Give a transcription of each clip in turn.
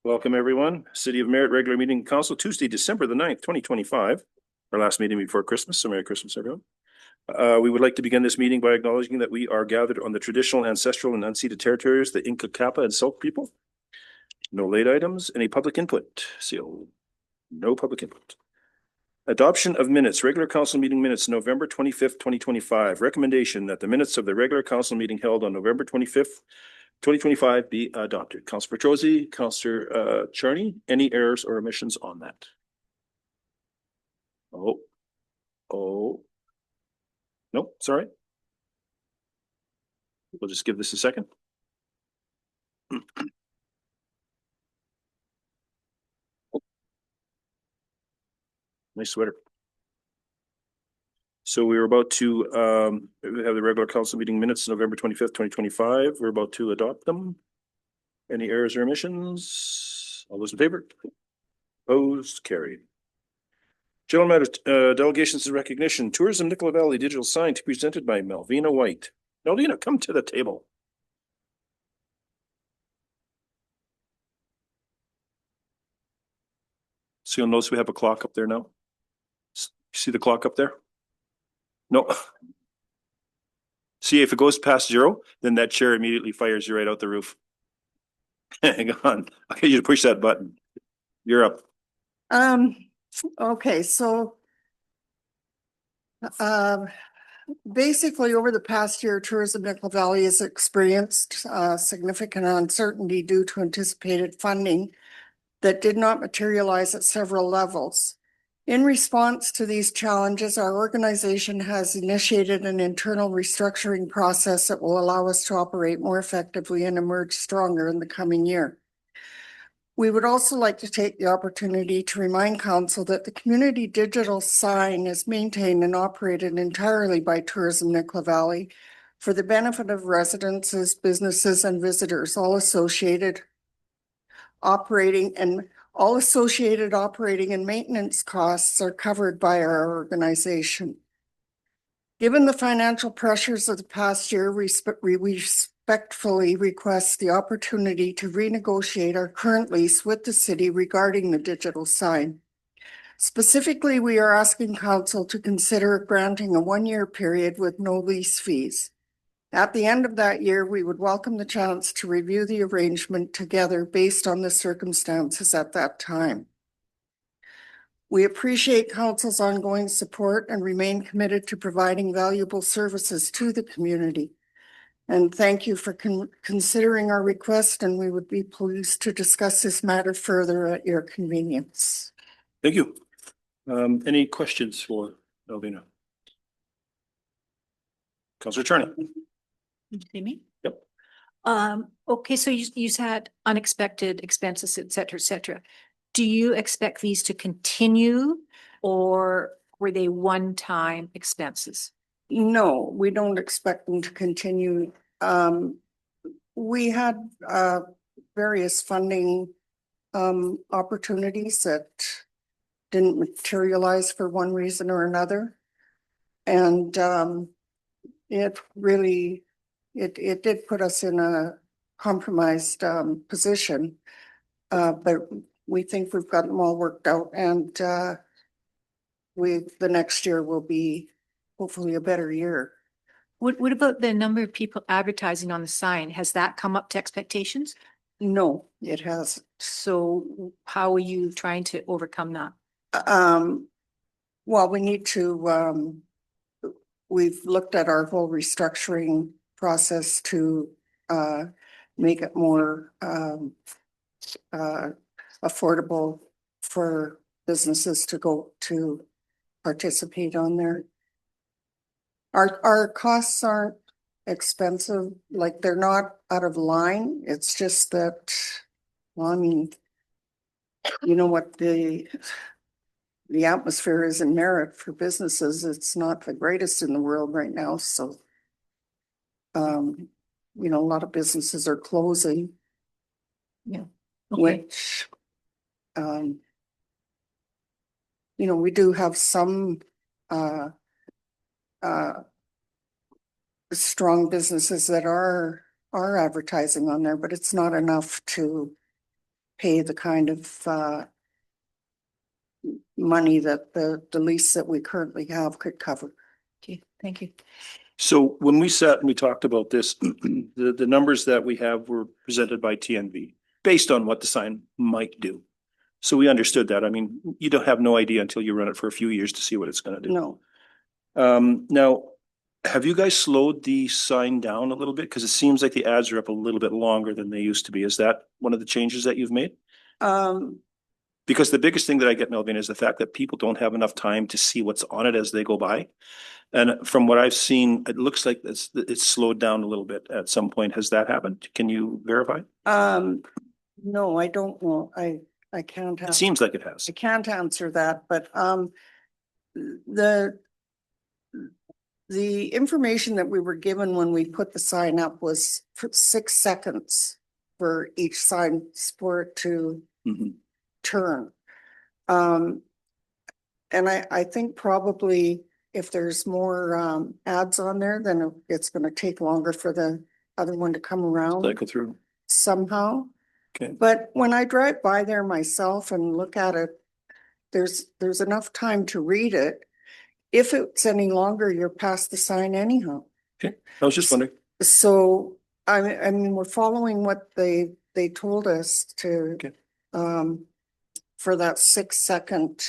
Welcome, everyone. City of Merritt Regular Meeting Council, Tuesday, December the 9th, 2025. Our last meeting before Christmas, so Merry Christmas, everyone. We would like to begin this meeting by acknowledging that we are gathered on the traditional, ancestral, and unceded territories, the Inca, Kappa, and Sauk people. No late items. Any public input? Seal. No public input. Adoption of minutes. Regular council meeting minutes, November 25th, 2025. Recommendation that the minutes of the regular council meeting held on November 25th, 2025 be adopted. Councillor Petrosi, Councillor Charney, any errors or omissions on that? Oh, no, sorry. We'll just give this a second. Nice sweater. So we were about to have the regular council meeting minutes, November 25th, 2025. We're about to adopt them. Any errors or omissions? All those in favor? Opposed? Carried. General matters, delegations and recognition. Tourism Nicola Valley digital sign to be presented by Melvina White. Melvina, come to the table. So you'll notice we have a clock up there now. See the clock up there? No. See, if it goes past 0, then that chair immediately fires you right out the roof. Hang on. I'll get you to push that button. You're up. Okay, so basically over the past year, Tourism Nicola Valley has experienced significant uncertainty due to anticipated funding that did not materialize at several levels. In response to these challenges, our organization has initiated an internal restructuring process that will allow us to operate more effectively and emerge stronger in the coming year. We would also like to take the opportunity to remind Council that the community digital sign is maintained and operated entirely by Tourism Nicola Valley for the benefit of residences, businesses, and visitors. All associated operating and maintenance costs are covered by our organization. Given the financial pressures of the past year, we respectfully request the opportunity to renegotiate our current lease with the city regarding the digital sign. Specifically, we are asking Council to consider granting a 1-year period with no lease fees. At the end of that year, we would welcome the chance to review the arrangement together based on the circumstances at that time. We appreciate Council's ongoing support and remain committed to providing valuable services to the community. And thank you for considering our request, and we would be pleased to discuss this matter further at your convenience. Thank you. Any questions for Melvina? Councillor Charney. You see me? Yep. Okay, so you had unexpected expenses, et cetera. Do you expect these to continue, or were they one-time expenses? No, we don't expect them to continue. We had various funding opportunities that didn't materialize for one reason or another. And it did put us in a compromised position. But we think we've got them all worked out, and the next year will be hopefully a better year. What about the number of people advertising on the sign? Has that come up to expectations? No, it hasn't. So how are you trying to overcome that? Well, we need to, we've looked at our whole restructuring process to make it more affordable for businesses to go to participate on there. Our costs aren't expensive, like they're not out of line. It's just that, well, I mean, you know what the atmosphere is in Merritt for businesses. It's not the greatest in the world right now. So, you know, a lot of businesses are closing. Yeah. Okay. Which, you know, we do have some strong businesses that are advertising on there, but it's not enough to pay the kind of money that the lease that we currently have could cover. Okay, thank you. So when we sat and we talked about this, the numbers that we have were presented by TNV based on what the sign might do. So we understood that. I mean, you don't have no idea until you run it for a few years to see what it's gonna do. No, Now, have you guys slowed the sign down a little bit? Because it seems like the ads are up a little bit longer than they used to be. Is that one of the changes that you've made? Because the biggest thing that I get, Melvin, is the fact that people don't have enough time to see what's on it as they go by. And from what I've seen, it looks like it's slowed down a little bit at some point. Has that happened? Can you verify? no, I don't know. I can't It have, seems like it has. I can't answer that, but the information that we were given when we put the sign up was for 6 seconds for each sign for it to Mhm. turn. And I think probably if there's more ads on there, then it's gonna take longer for the other one to come around Cycle through. somehow. Okay. But when I drive by there myself and look at it, there's enough time to read it. If it's any longer, you're past the sign anyhow. Okay. I was just wondering. So I mean, we're following what they told us to Okay. For that 6 second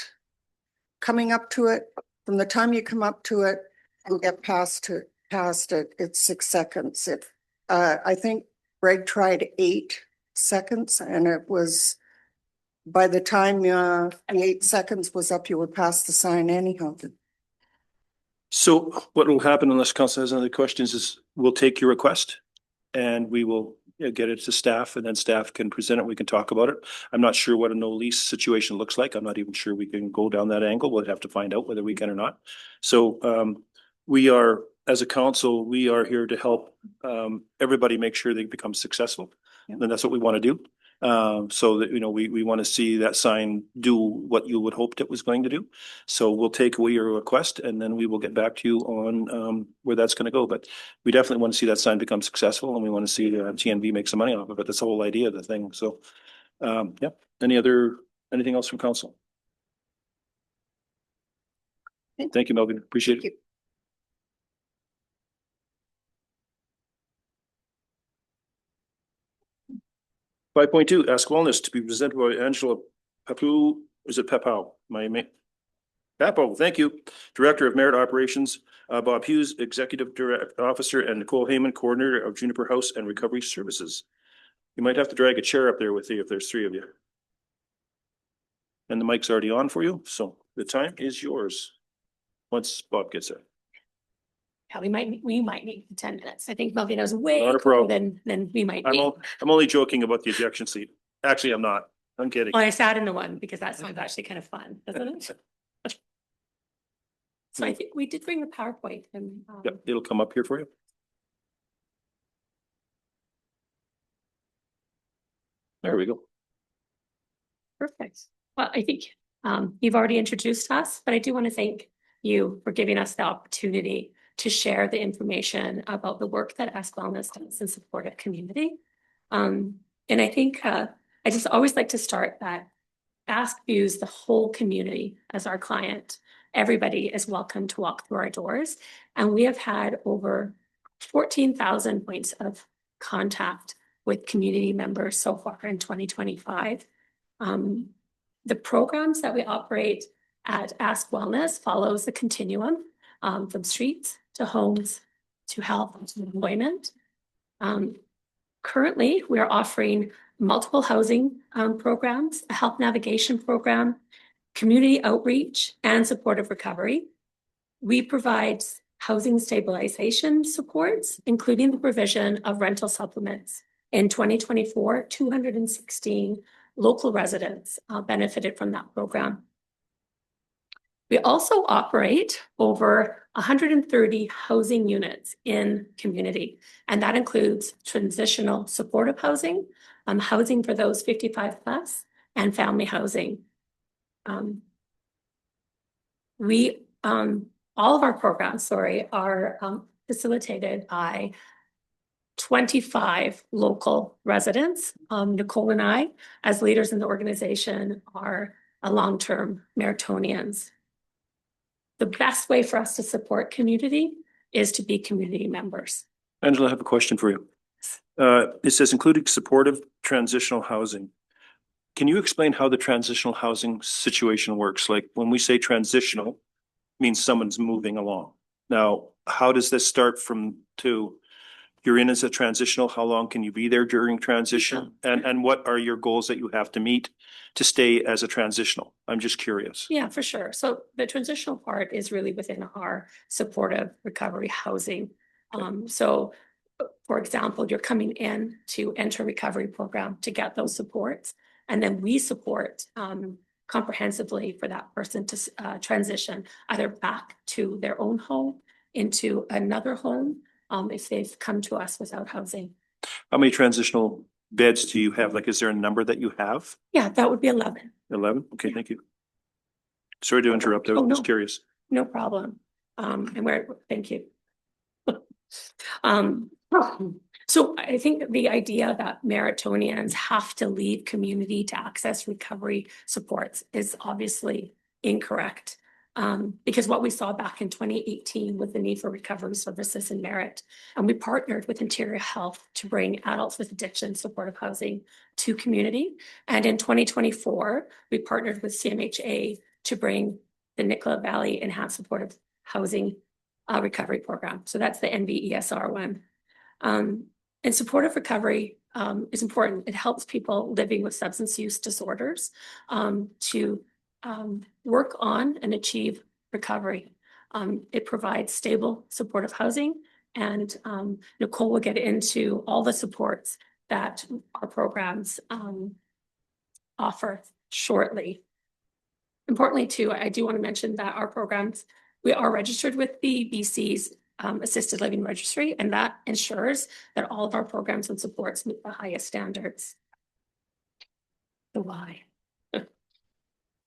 coming up to it, from the time you come up to it and get past it, it's 6 seconds. I think Greg tried 8 seconds and it was, by the time the 8 seconds was up, you were past the sign anyhow. So what will happen unless council has any other questions is we'll take your request and we will get it to staff and then staff can present it. We can talk about it. I'm not sure what a no lease situation looks like. I'm not even sure we can go down that angle. We'll have to find out whether we can or not. So we are, as a council, we are here to help everybody make sure they become successful. Yeah. And that's what we want to do. So that, you know, we want to see that sign do what you would hoped it was going to do. So we'll take away your request and then we will get back to you on where that's going to go. But we definitely want to see that sign become successful and we want to see TNV make some money off of it. That's the whole idea of the thing. So, yeah. Anything else from council? Thank you, Melvin. Appreciate it. Thank you. 5.2, Ask Wellness to be presented by Angela Papu, is it Papau? Papo, thank you. Director of Merit Operations, Bob Hughes, Executive Officer, and Nicole Heyman, Coordinator of Juniper House and Recovery Services. You might have to drag a chair up there with you if there's 3 of you. And the mic's already on for you, so the time is yours. Once Bob gets there. Yeah, we might need 10 minutes. I think Melvin knows way Not a problem. more than we might need. I'm only joking about the ejection seat. Actually, I'm not. I'm kidding. Well, I sat in the one because that sounds actually kind of fun, doesn't it? So I think we did bring the PowerPoint and Yep, it'll come up here for you. There we go. perfect. Well, I think you've already introduced us, but I do want to thank you for giving us the opportunity to share the information about the work that Ask Wellness does in support of community. And I think I just always like to start that Ask views the whole community as our client. Everybody is welcome to walk through our doors. And we have had over 14,000 points of contact with community members so far in 2025. The programs that we operate at Ask Wellness follows the continuum from streets to homes to health to employment. Currently, we are offering multiple housing programs, a health navigation program, community outreach, and supportive recovery. We provide housing stabilization supports, including the provision of rental supplements. In 2024, 216 local residents benefited from that program. We also operate over 130 housing units in community, and that includes transitional supportive housing, housing for those 55 plus, and family housing. All of our programs, are facilitated by 25 local residents. Nicole and I, as leaders in the organization, are a long-term Meritonians. The best way for us to support community is to be community members. Angela, I have a question for you. It says including supportive transitional housing. Can you explain how the transitional housing situation works? Like when we say transitional, means someone's moving along. Now, how does this start from to you're in as a transitional? How long can you be there during transition? And what are your goals that you have to meet to stay as a transitional? I'm just curious. Yeah, for sure. So the transitional part is really within our supportive recovery housing. So for example, you're coming in to enter a recovery program to get those supports, and then we support comprehensively for that person to transition either back to their own home, into another home, if they've come to us without housing. How many transitional beds do you have? Like, is there a number that you have? Yeah, that would be 11. 11? Okay, thank you. Sorry to interrupt. I was Oh, no. just curious. No problem. Thank you. So I think the idea that Meritonians have to leave community to access recovery supports is obviously incorrect. Because what we saw back in 2018 with the need for recovery services in Merit, and we partnered with Interior Health to bring adults with addiction supportive housing to community. And in 2024, we partnered with CMHA to bring the Nicola Valley Enhanced Supportive Housing Recovery Program. So that's the NVESR one. And supportive recovery is important. It helps people living with substance use disorders to work on and achieve recovery. It provides stable supportive housing, and Nicole will get into all the supports that our programs offer shortly. Importantly too, I do want to mention that our programs, we are registered with the BC's Assisted Living Registry, and that ensures that all of our programs and supports meet the highest standards. The why.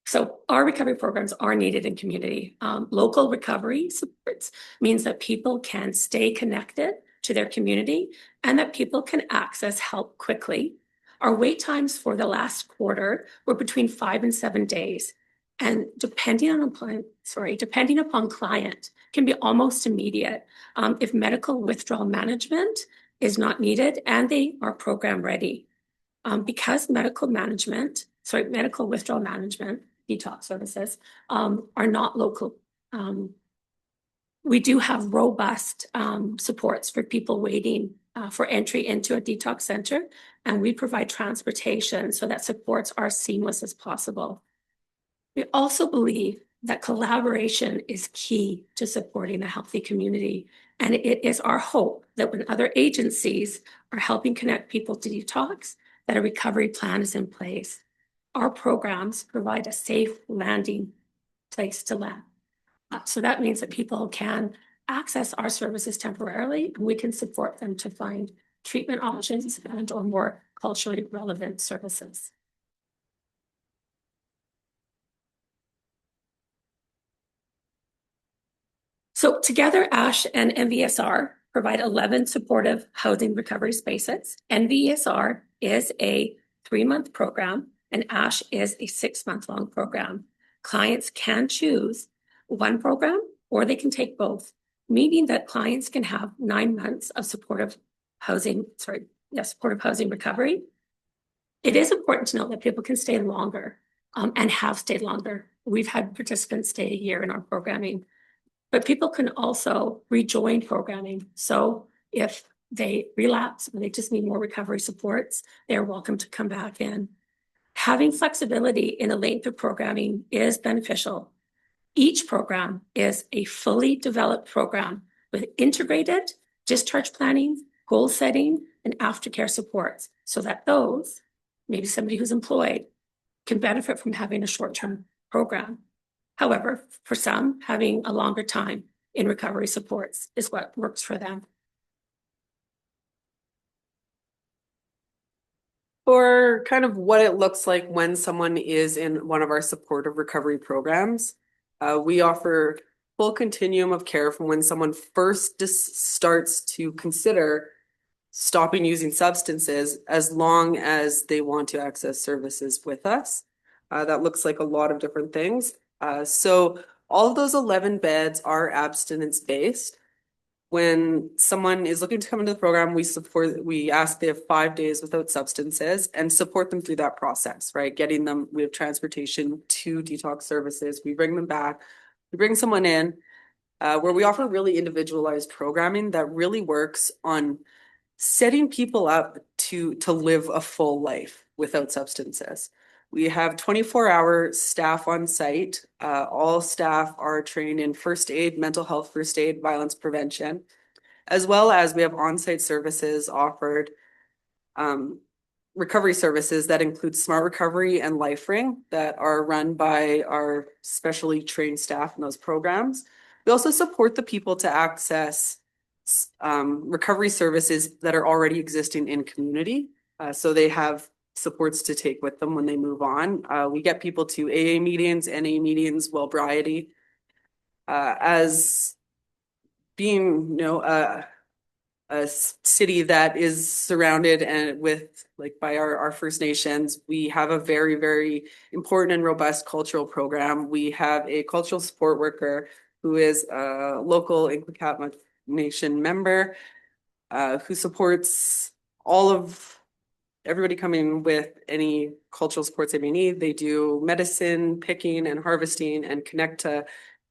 So our recovery programs are needed in community. Local recovery supports means that people can stay connected to their community and that people can access help quickly. Our wait times for the last quarter were between 5 and 7 days. And depending upon client, can be almost immediate if medical withdrawal management is not needed and they are program ready. Because medical withdrawal management, detox services, are not local. We do have robust supports for people waiting for entry into a detox center, and we provide transportation so that supports are seamless as possible. We also believe that collaboration is key to supporting a healthy community, and it is our hope that when other agencies are helping connect people to detox, that a recovery plan is in place. Our programs provide a safe landing place to land. So that means that people can access our services temporarily, and we can support them to find treatment options and or more culturally relevant services. So together, ASH and NVESR provide 11 supportive housing recovery spaces. NVESR is a 3-month program, and ASH is a 6-month-long program. Clients can choose one program or they can take both, meaning that clients can have 9 months of supportive housing recovery. It is important to note that people can stay longer and have stayed longer. We've had participants stay a year in our programming, but people can also rejoin programming. So if they relapse or they just need more recovery supports, they're welcome to come back in. Having flexibility in the length of programming is beneficial. Each program is a fully developed program with integrated discharge planning, goal setting, and aftercare supports so that those, maybe somebody who's employed, can benefit from having a short-term program. However, for some, having a longer time in recovery supports is what works for them. For kind of what it looks like when someone is in one of our supportive recovery programs, we offer full continuum of care from when someone first starts to consider stopping using substances as long as they want to access services with us. That looks like a lot of different things. So all of those 11 beds are abstinence-based. When someone is looking to come into the program, we ask they have 5 days without substances and support them through that process, right? Getting them, we have transportation to detox services. We bring them back. We bring someone in where we offer really individualized programming that really works on setting people up to live a full life without substances. We have 24-hour staff on site. All staff are trained in first aid, mental health first aid, violence prevention, as well as we have on-site services offered, recovery services that include Smart Recovery and LifeRing that are run by our specially trained staff in those programs. We also support the people to access recovery services that are already existing in community. So they have supports to take with them when they move on. We get people to AA meetings, NA meetings, Wellbriety. As being, you know, a city that is surrounded and with by our First Nations, we have a very, very important and robust cultural program. We have a cultural support worker who is a local Inklikatma Nation member who supports all of everybody coming with any cultural supports they may need. They do medicine, picking and harvesting, and connect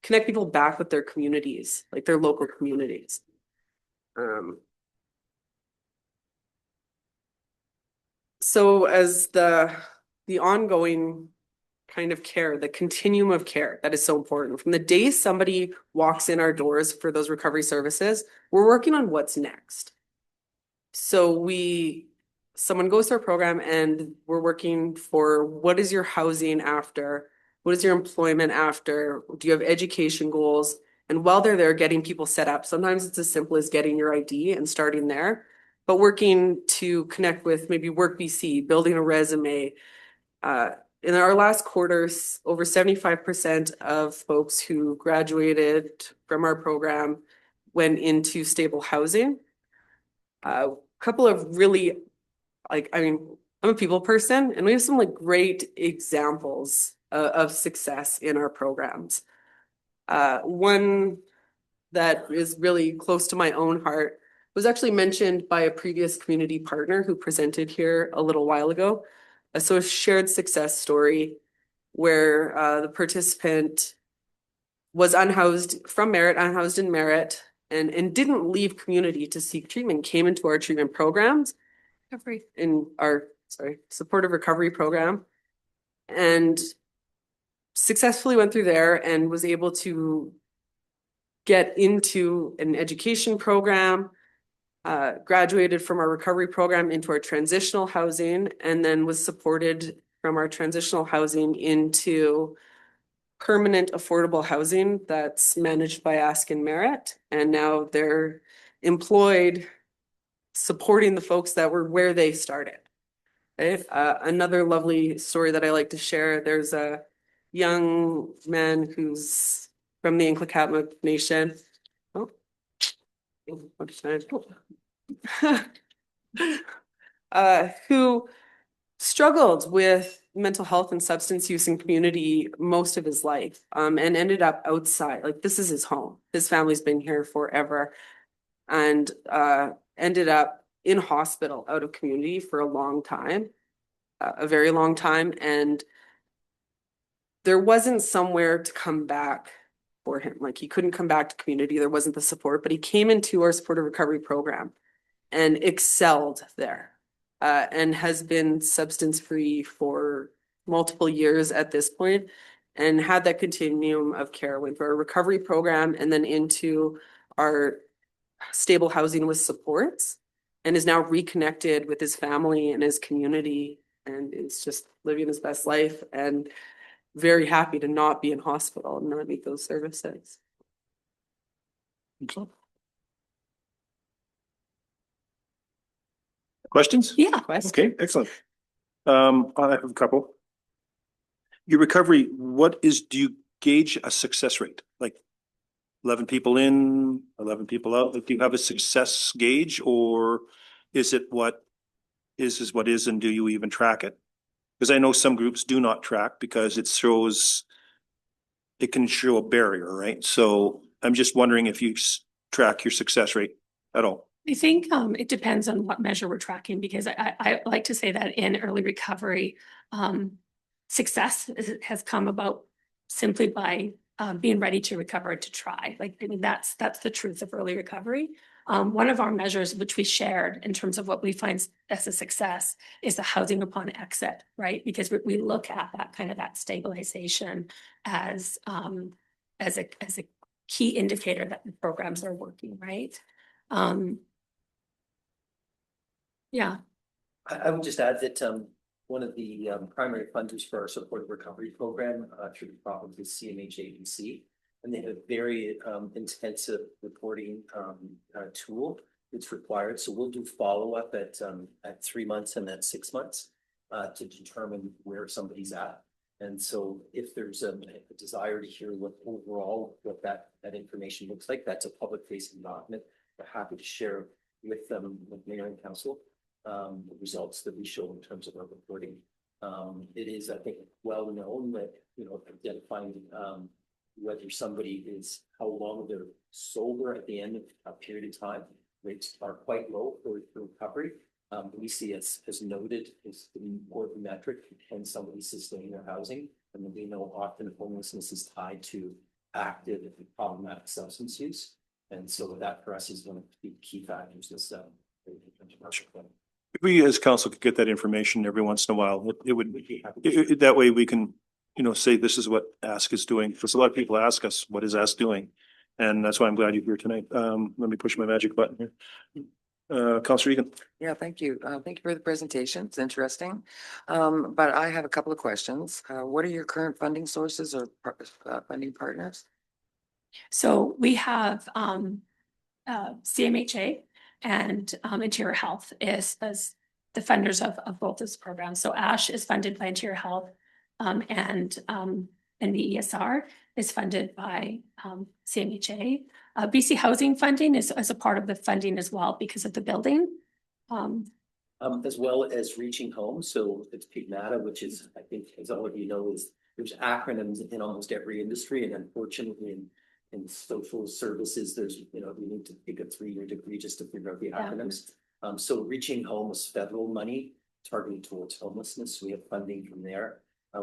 people back with their communities, like their local communities. So as the ongoing kind of care, the continuum of care that is so important. From the day somebody walks in our doors for those recovery services, we're working on what's next. So someone goes through our program and we're working for what is your housing after? What is your employment after? Do you have education goals? And while they're there, getting people set up. Sometimes it's as simple as getting your ID and starting there, but working to connect with maybe Work BC, building a resume. In our last quarter, over 75% of folks who graduated from our program went into stable housing. A couple of really, I'm a people person, and we have some great examples of success in our programs. One that is really close to my own heart was actually mentioned by a previous community partner who presented here a little while ago. So a shared success story where the participant was unhoused in Merritt, and didn't leave community to seek treatment, came into our treatment programs in our supportive recovery program, and successfully went through there and was able to get into an education program, graduated from our recovery program into our transitional housing, and then was supported from our transitional housing into permanent affordable housing that's managed by Ask and Merritt. And now they're employed supporting the folks that were where they started. Okay? Another lovely story that I like to share, there's a young man who's from the Inklikatma Nation. Who struggled with mental health and substance use in community most of his life, and ended up outside. This is his home. His family's been here forever, and ended up in hospital out of community for a long time, a very long time. And there wasn't somewhere to come back for him. He couldn't come back to community. There wasn't the support, but he came into our supportive recovery program and excelled there. And has been substance-free for multiple years at this point, and had that continuum of care, went through our recovery program and then into our stable housing with supports, and is now reconnected with his family and his community, and is just living his best life, and very happy to not be in hospital and not need those services. Questions? Yeah. Okay, excellent. I have a couple. Your recovery, do you gauge a success rate? 11 people in, 11 people out? Do you have a success gauge, or is it what is what is, and do you even track it? Because I know some groups do not track because it can show a barrier, right? So I'm just wondering if you track your success rate at all. I think it depends on what measure we're tracking, because I like to say that in early recovery, success has come about simply by being ready to recover, to try. Like, I mean, that's the truth of early recovery. One of our measures, which we shared in terms of what we find as a success, is the housing upon exit, right? Because we look at that kind of that stabilization as a key indicator that the programs are working, right? Yeah, I would just add that one of the primary funders for our supported recovery program through the province is CMHABC, and they have a very intensive reporting tool that's required. So we'll do follow-up at 3 months and at 6 months to determine where somebody's at. And so if there's a desire to hear what that information looks like, that's a public facing document. We're happy to share with them, with Mayor and Council, the results that we show in terms of our reporting. It is, I think, well known that, you know, identifying whether somebody is, how long they're sober at the end of a period of time, rates are quite low for recovery. We see as noted is the important metric, can somebody sustain their housing? And then we know often homelessness is tied to active and problematic substance use. And so that for us is one of the key factors that's If we as council could get that information every once in a while, it would, that way we can, you know, say this is what Ask is doing. Because a lot of people ask us, what is Ask doing? And that's why I'm glad you're here tonight. Let me push my magic button here. Councilor Egan. Yeah, thank you. Thank you for the presentation. It's interesting. But I have a couple of questions. What are your current funding sources or funding partners? so we have CMHA and Interior Health is as the funders of both those programs. So ASH is funded by Interior Health, and the ESR is funded by CMHA. BC Housing Funding is as a part of the funding as well because of the building. As well as Reaching Home. So it's PIGMATA, which is, I think, as all of you know, is there's acronyms in almost every industry, and unfortunately in social services, there's, you know, you need to take a 3-year degree just to figure out the acronyms. So Reaching Home is federal money targeted towards homelessness. We have funding from there.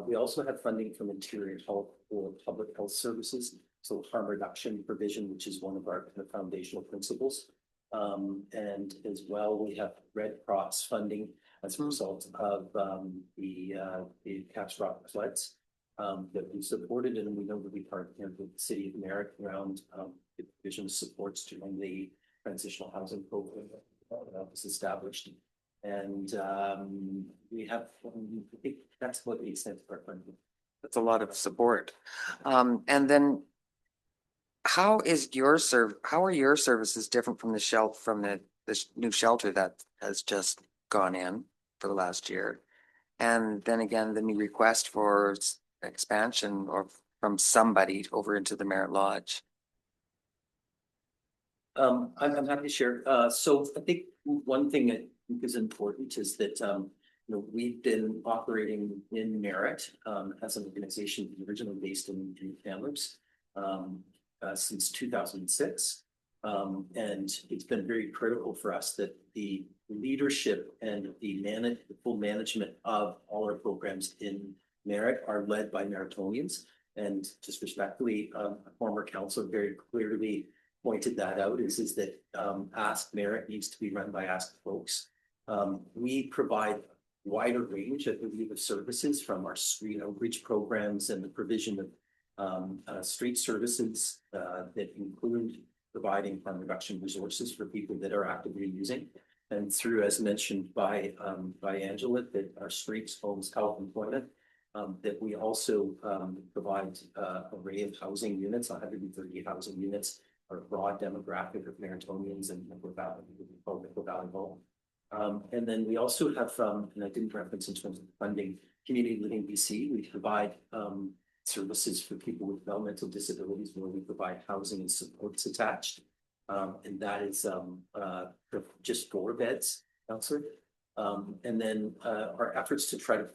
We also have funding from Interior Health for public health services. So harm reduction provision, which is one of our kind of foundational principles. And as well, we have Red Cross funding as a result of the catastrophic floods that we supported, and we know that we partnered with the City of Merritt around the provision of supports during the transitional housing program that was established. And we have, I think that's what the extent of our funding. That's a lot of support. And then how are your services different from the new shelter that has just gone in for the last year? And then again, the new request for expansion or from somebody over into the Merritt Lodge. I'm happy to share. So I think one thing that is important is that you know, we've been operating in Merritt as an organization originally based in Kamloops since 2006. And it's been very critical for us that the leadership and the full management of all our programs in Merritt are led by Merrittonians. And just respectfully, a former councillor very clearly pointed that out, is that Ask Merritt needs to be run by Ask folks. We provide a wider range, I believe, of services from our street outreach programs and the provision of street services that include providing harm reduction resources for people that are actively using. And through, as mentioned by Angela, that our streets, homes, health, employment, that we also provide an array of housing units, 130 housing units, our broad demographic of Merrittonians and Nickel Valley Home. And then we also have, and I didn't reference in terms of funding, Community Living BC. We provide services for people with developmental disabilities where we provide housing and supports attached. And that is just 4 beds Counselor. And then our efforts to try to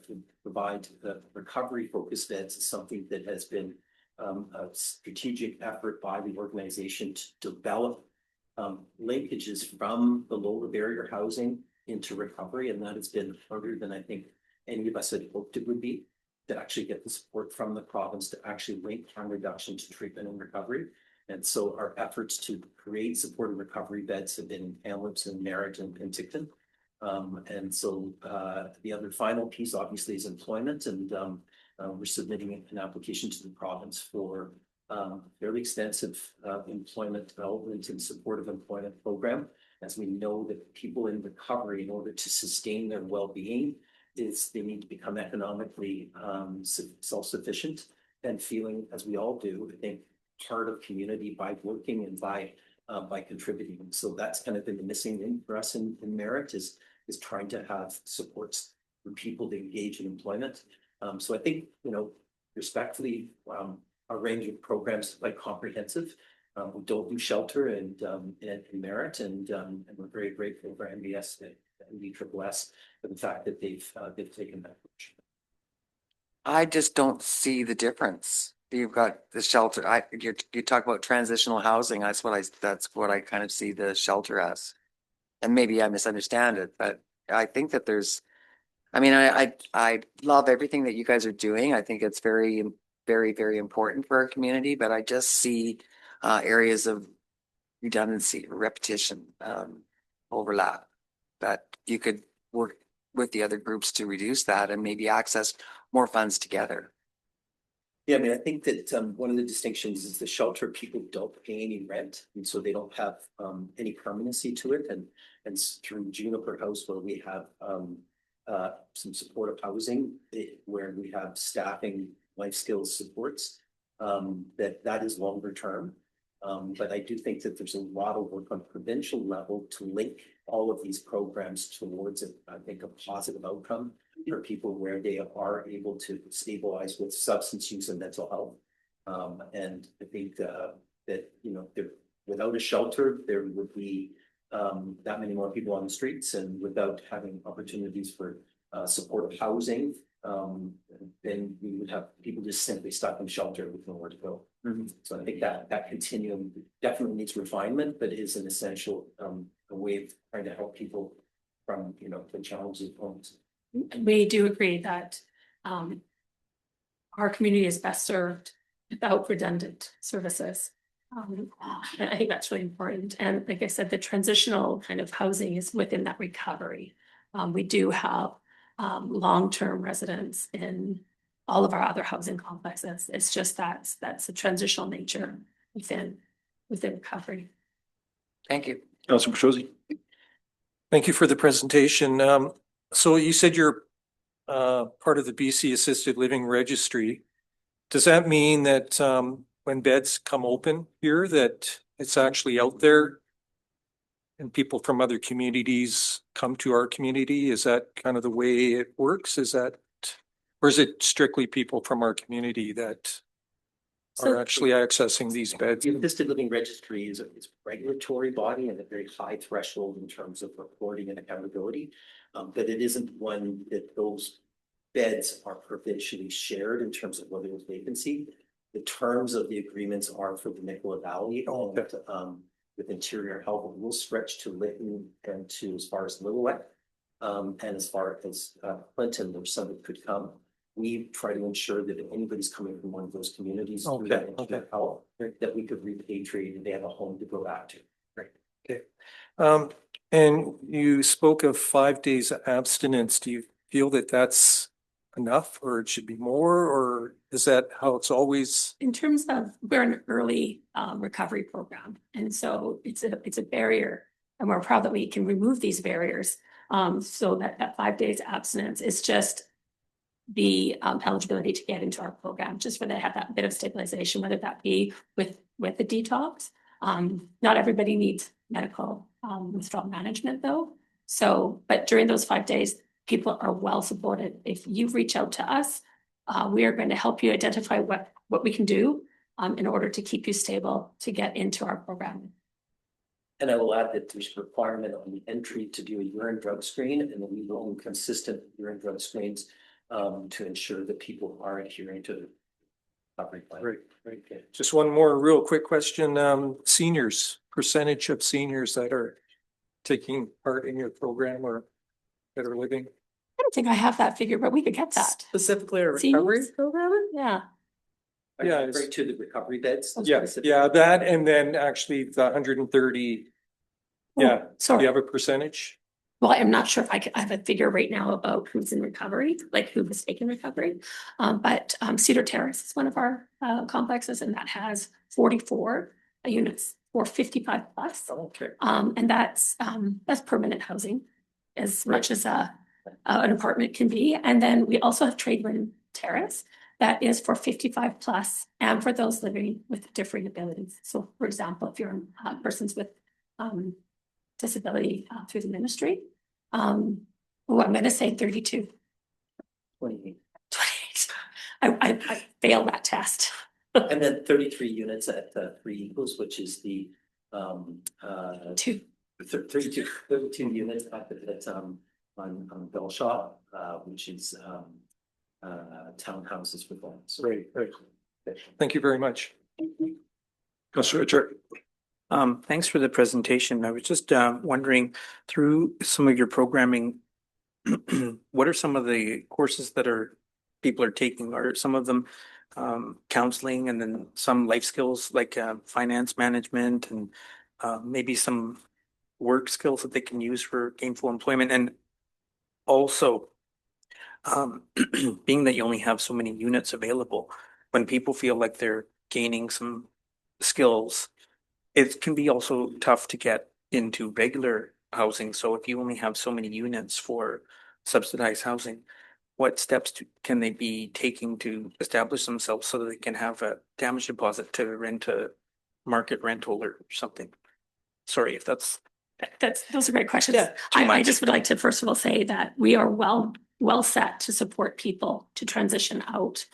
provide the recovery focused beds is something that has been a strategic effort by the organization to develop linkages from the lower barrier housing into recovery. And that has been harder than I think any of us had hoped it would be, to actually get the support from the province to actually link harm reduction to treatment and recovery. And so our efforts to create supported recovery beds have been in Kamloops and Merritt and Penticton. And so the other final piece obviously is employment, and we're submitting an application to the province for fairly extensive employment development and supportive employment program, as we know that people in recovery, in order to sustain their well-being, they need to become economically self-sufficient and feeling, as we all do, I think, part of community by working and by contributing. So that's kind of been the missing link for us in Merritt, is trying to have supports for people to engage in employment. So I think, respectfully, our range of programs is quite comprehensive. We don't do shelter and Merritt, and we're very grateful for MBS and MBSSS for the fact that they've taken that approach. I just don't see the difference. You've got the shelter. You talk about transitional housing. That's what I kind of see the shelter as. And maybe I misunderstand it, but I think that I love everything that you guys are doing. I think it's very, very, very important for our community, but I just see areas of redundancy, repetition, overlap, that you could work with the other groups to reduce that and maybe access more funds together. Yeah, I mean, I think that one of the distinctions is the shelter people don't pay any rent, and so they don't have any permanency to it. And through Juniper House, where we have some supportive housing, where we have staffing, life skills supports, that is longer term. But I do think that there's a lot of work on provincial level to link all of these programs towards I think a positive outcome for people, where they are able to stabilize with substance use and mental health. And I think that without a shelter, there would be that many more people on the streets, and without having opportunities for supportive housing, then we would have people just simply stuck in shelter with nowhere to go. Mm-hmm. So I think that continuum definitely needs refinement, but is an essential a way of trying to help people from the challenges of homes. We do agree that our community is best served without redundant services. And I think that's really important. And like I said, the transitional kind of housing is within that recovery. We do have long-term residents in all of our other housing complexes. It's just that's a transitional nature within recovery. Thank you. Councilor Bourgeois. Thank you for the presentation. So you said you're part of the BC Assisted Living Registry. Does that mean that when beds come open here, that it's actually out there and people from other communities come to our community? Is that kind of the way it works? Or is it strictly people from our community that are actually accessing these beds? The Assisted Living Registry is a regulatory body and a very high threshold in terms of reporting and accountability. But it isn't one that those beds are provincially shared in terms of whether it's vacancy. The terms of the agreements are for the Nicola Valley, with Interior Health will stretch to Lytton and to as far as Lillooet, and as far as Clinton, where some of it could come. We try to ensure that if anybody's coming from one of those communities through that Interior Health, that we could repatriate and they have a home to go back to. Right. Okay. And you spoke of 5 days abstinence. Do you feel that that's enough, or it should be more, or is that how it's always? In terms of, we're an early recovery program, and so it's a barrier, and we're proud that we can remove these barriers. So that 5 days abstinence is just the eligibility to get into our program, just for they have that bit of stabilization, whether that be with the detox. Not everybody needs medical withdrawal management though. So, but during those 5 days, people are well supported. If you reach out to us, we are going to help you identify what we can do in order to keep you stable to get into our program. And I will add that there's a requirement on the entry to do a urine drug screen, and then we will own consistent urine drug screens to ensure that people are adhering to the recovery plan. Right, right. Just one more real quick question. Seniors, percentage of seniors that are taking part in your program or that are living? I don't think I have that figure, but we could get that. Specifically a recovery Seniors? program? Yeah. Yeah, Right it's- to the recovery beds. Yeah, specifically. yeah, that and then actually the 130. Yeah, do Sorry. you have a percentage? Well, I'm not sure if I have a figure right now about who's in recovery, like who has taken recovery. But Cedar Terrace is one of our complexes, and that has 44 units for 55 plus. Okay. And that's permanent housing as much as an apartment can be. And then we also have Tradewind Terrace that is for 55 plus and for those living with differing abilities. So for example, if you're persons with disability through the ministry, I'm going to say 32. 28. 28. I failed that test. And then 33 units at Three Eagles, which is the 2. 32 units on Bellshot, which is townhouses for them. So Right, right. Thank you very much. Councillor Richard. Thanks for the presentation. I was just wondering, through some of your programming, what are some of the courses that people are taking? Are some of them counseling, and then some life skills like finance management, and maybe some work skills that they can use for gainful employment? And also, being that you only have so many units available, when people feel like they're gaining some skills, it can be also tough to get into regular housing. So if you only have so many units for subsidized housing, what steps can they be taking to establish themselves so that they can have a damage deposit to rent a market rental or something? Sorry if that's Those are great questions. Yeah, I much. just would like to first of all say that we are well set to support people to transition out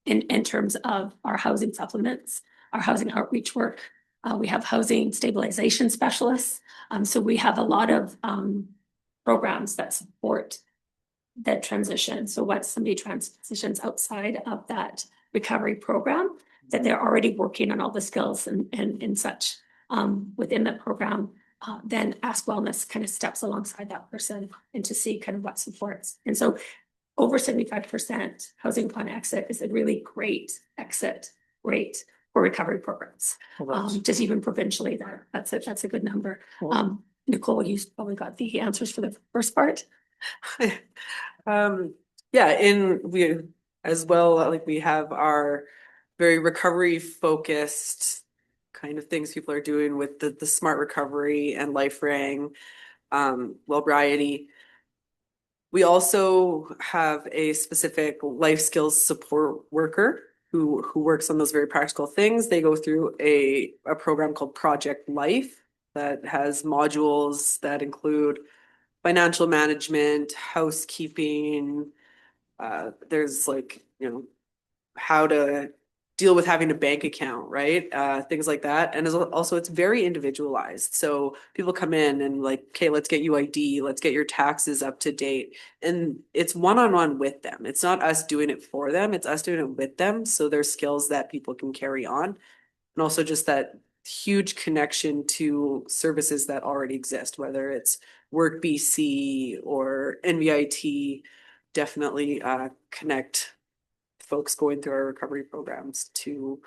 in terms of our housing supplements, our housing outreach work. We have housing stabilization specialists. So we have a lot of programs that support that transition. So once somebody transitions outside of that recovery program, that they're already working on all the skills and such within the program. Then Ask Wellness kind of steps alongside that person and to see kind of what supports. And so over 75% housing upon exit is a really great exit rate for recovery programs. Just even provincially, that's a good number. Nicole, you probably got the answers for the first part. Yeah, we as well, like we have our very recovery focused kind of things people are doing with the smart recovery and LifeRang, Wellbriety. We also have a specific life skills support worker who works on those very practical things. They go through a program called Project Life that has modules that include financial management, housekeeping. There's like, how to deal with having a bank account, right? Things like that. And it's very individualized. So people come in and like, okay, let's get you ID, let's get your taxes up to date. And it's one-on-one with them. It's not us doing it for them. It's us doing it with them. So there's skills that people can carry on. And also just that huge connection to services that already exist, whether it's Work BC or NVIT, definitely connect folks going through our recovery programs to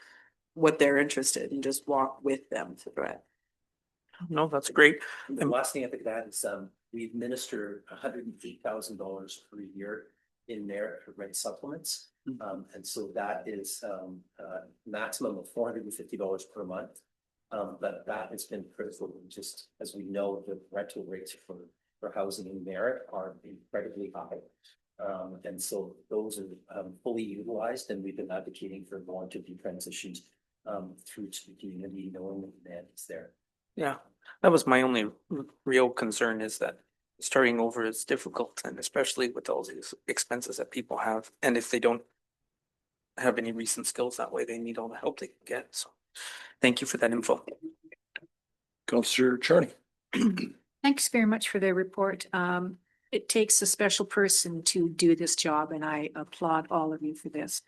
what they're interested in, just walk with them through it. No, that's great. The last thing I think that is we administer $108,000 per year in merit rent supplements. And so that is maximum of $450 per month. But that has been critical, just as we know, the rental rates for housing in merit are incredibly high. And so those are fully utilized, and we've been advocating for more to be transitioned through to the community, knowing the demand is there. Yeah, that was my only real concern, is that starting over is difficult, and especially with all these expenses that people have. And if they don't have any recent skills that way, they need all the help they can get. So thank you for that info. Counselor Charney. Thanks very much for the report. It takes a special person to do this job, and I applaud all of you for this.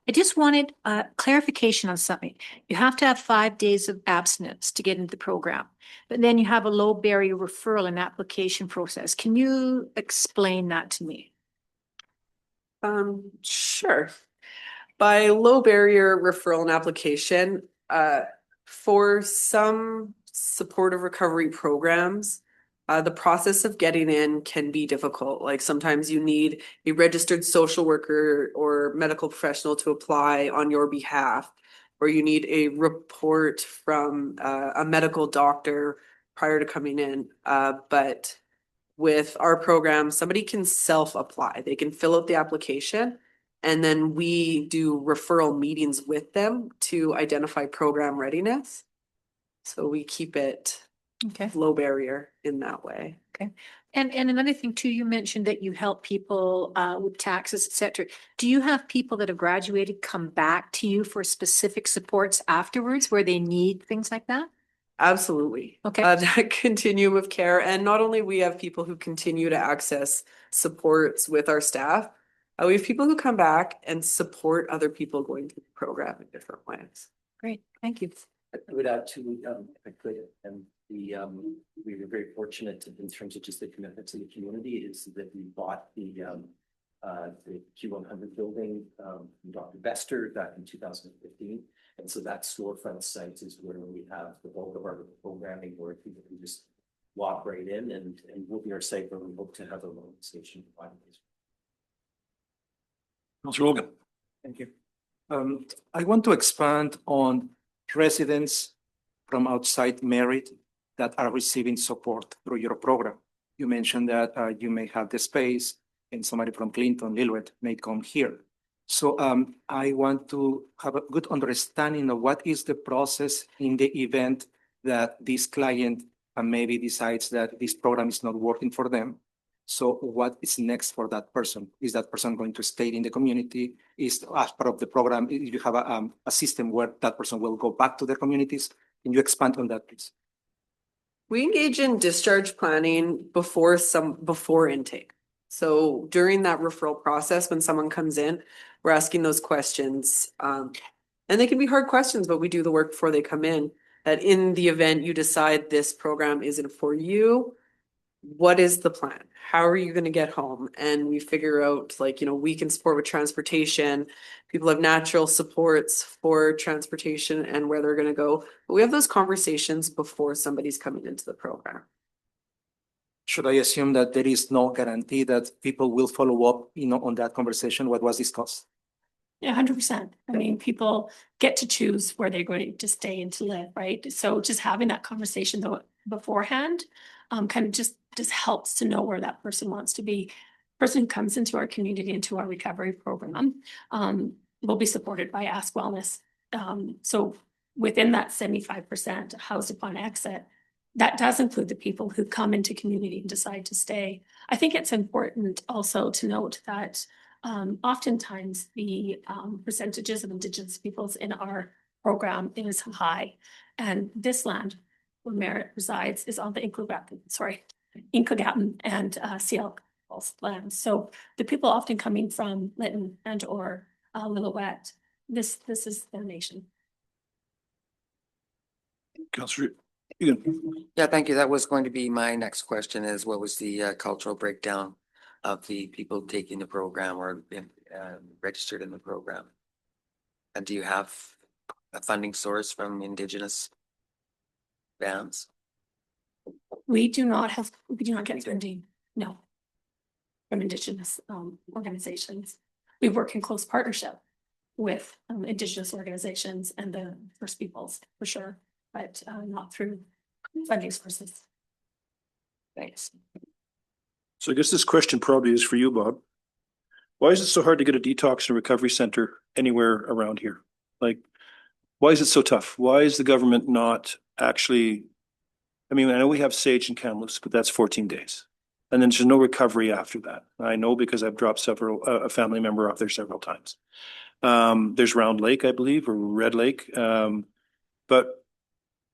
I just wanted clarification on something. You have to have 5 days of abstinence to get into the program, but then you have a low barrier referral and application process. Can you explain that to me? Sure. By low barrier referral and application, for some supportive recovery programs, the process of getting in can be difficult. Like sometimes you need a registered social worker or medical professional to apply on your behalf, or you need a report from a medical doctor prior to coming in. But with our program, somebody can self-apply. They can fill out the application, and then we do referral meetings with them to identify program readiness. So we keep it Okay. low barrier in that way. And another thing too, you mentioned that you help people with taxes, et cetera. Do you have people that have graduated come back to you for specific supports afterwards where they need things like that? Absolutely. Okay. That continuum of care. And not only we have people who continue to access supports with our staff, we have people who come back and support other people going through the program in different ways. Great, thank you. I would add to, if I could, and we were very fortunate in terms of just the commitment to the community is that we bought the Q100 building from Dr. Bester back in 2015. And so that storefront site is where we have the bulk of our programming where people can just walk right in and will be our site where we hope to have a loan station. Counselor Logan. Thank you. I want to expand on residents from outside Merit that are receiving support through your program. You mentioned that you may have the space and somebody from Clinton, Lillooet may come here. So I want to have a good understanding of what is the process in the event that this client maybe decides that this program is not working for them. So what is next for that person? Is that person going to stay in the community? Is as part of the program, you have a system where that person will go back to their communities? Can you expand on that, please? We engage in discharge planning before intake. So during that referral process, when someone comes in, we're asking those questions. And they can be hard questions, but we do the work before they come in. That in the event you decide this program isn't for you, what is the plan? How are you going to get home? And we figure out, like, we can support with transportation. People have natural supports for transportation and where they're going to go. But we have those conversations before somebody's coming into the program. Should I assume that there is no guarantee that people will follow up, on that conversation, what was discussed? Yeah, 100%. I mean, people get to choose where they're going to stay and to live, right? So just having that conversation though beforehand, kind of just helps to know where that person wants to be. Person who comes into our community, into our recovery program, will be supported by Ask Wellness. So within that 75% housed upon exit, that does include the people who come into community and decide to stay. I think it's important also to note that oftentimes the percentages of Indigenous peoples in our program is high. And this land where Merit resides is on the Inklegatan and Seal lands. So the people often coming from Lytton and or Lillooet, this is their nation. Counselor Egan. Yeah, thank you. That was going to be my next question is what was the cultural breakdown of the people taking the program or registered in the program? And do you have a funding source from Indigenous bands? We do not get funding, no, from Indigenous organizations. We work in close partnership with Indigenous organizations and the First Peoples for sure, but not through funding sources. Thanks. So I guess this question probably is for you, Bob. Why is it so hard to get a detox and recovery center anywhere around here? Like, why is it so tough? Why is the government not actually, I mean, I know we have Sage and Kamloops, but that's 14 days. And then there's no recovery after that. I know because I've dropped a family member off there several times. There's Round Lake, I believe, or Red Lake. But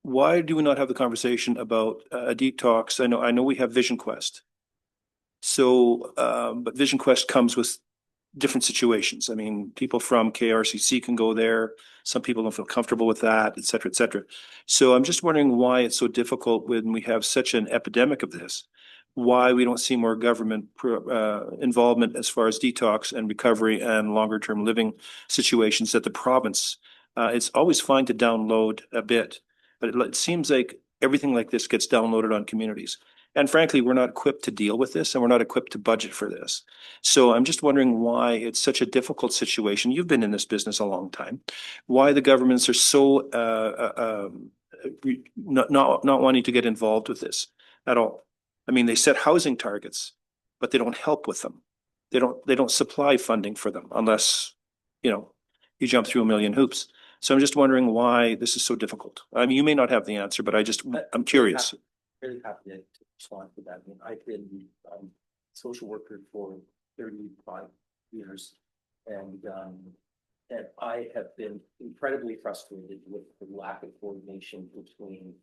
why do we not have the conversation about a detox? I know we have Vision Quest. So, but Vision Quest comes with different situations. I mean, people from KRCC can go there. Some people don't feel comfortable with that, et cetera, et cetera. So I'm just wondering why it's so difficult when we have such an epidemic of this, why we don't see more government involvement as far as detox and recovery and longer term living situations at the province. It's always fine to download a bit, but it seems like everything like this gets downloaded on communities. And frankly, we're not equipped to deal with this and we're not equipped to budget for this. So I'm just wondering why it's such a difficult situation. You've been in this business a long time. Why the governments are so not wanting to get involved with this at all. I mean, they set housing targets, but they don't help with them. They don't supply funding for them unless, you know, you jump through a million hoops. So I'm just wondering why this is so difficult. I mean, you may not have the answer, but I'm curious. Really happy to respond to that. I mean, I've been social worker for 35 years, and I have been incredibly frustrated with the lack of coordination between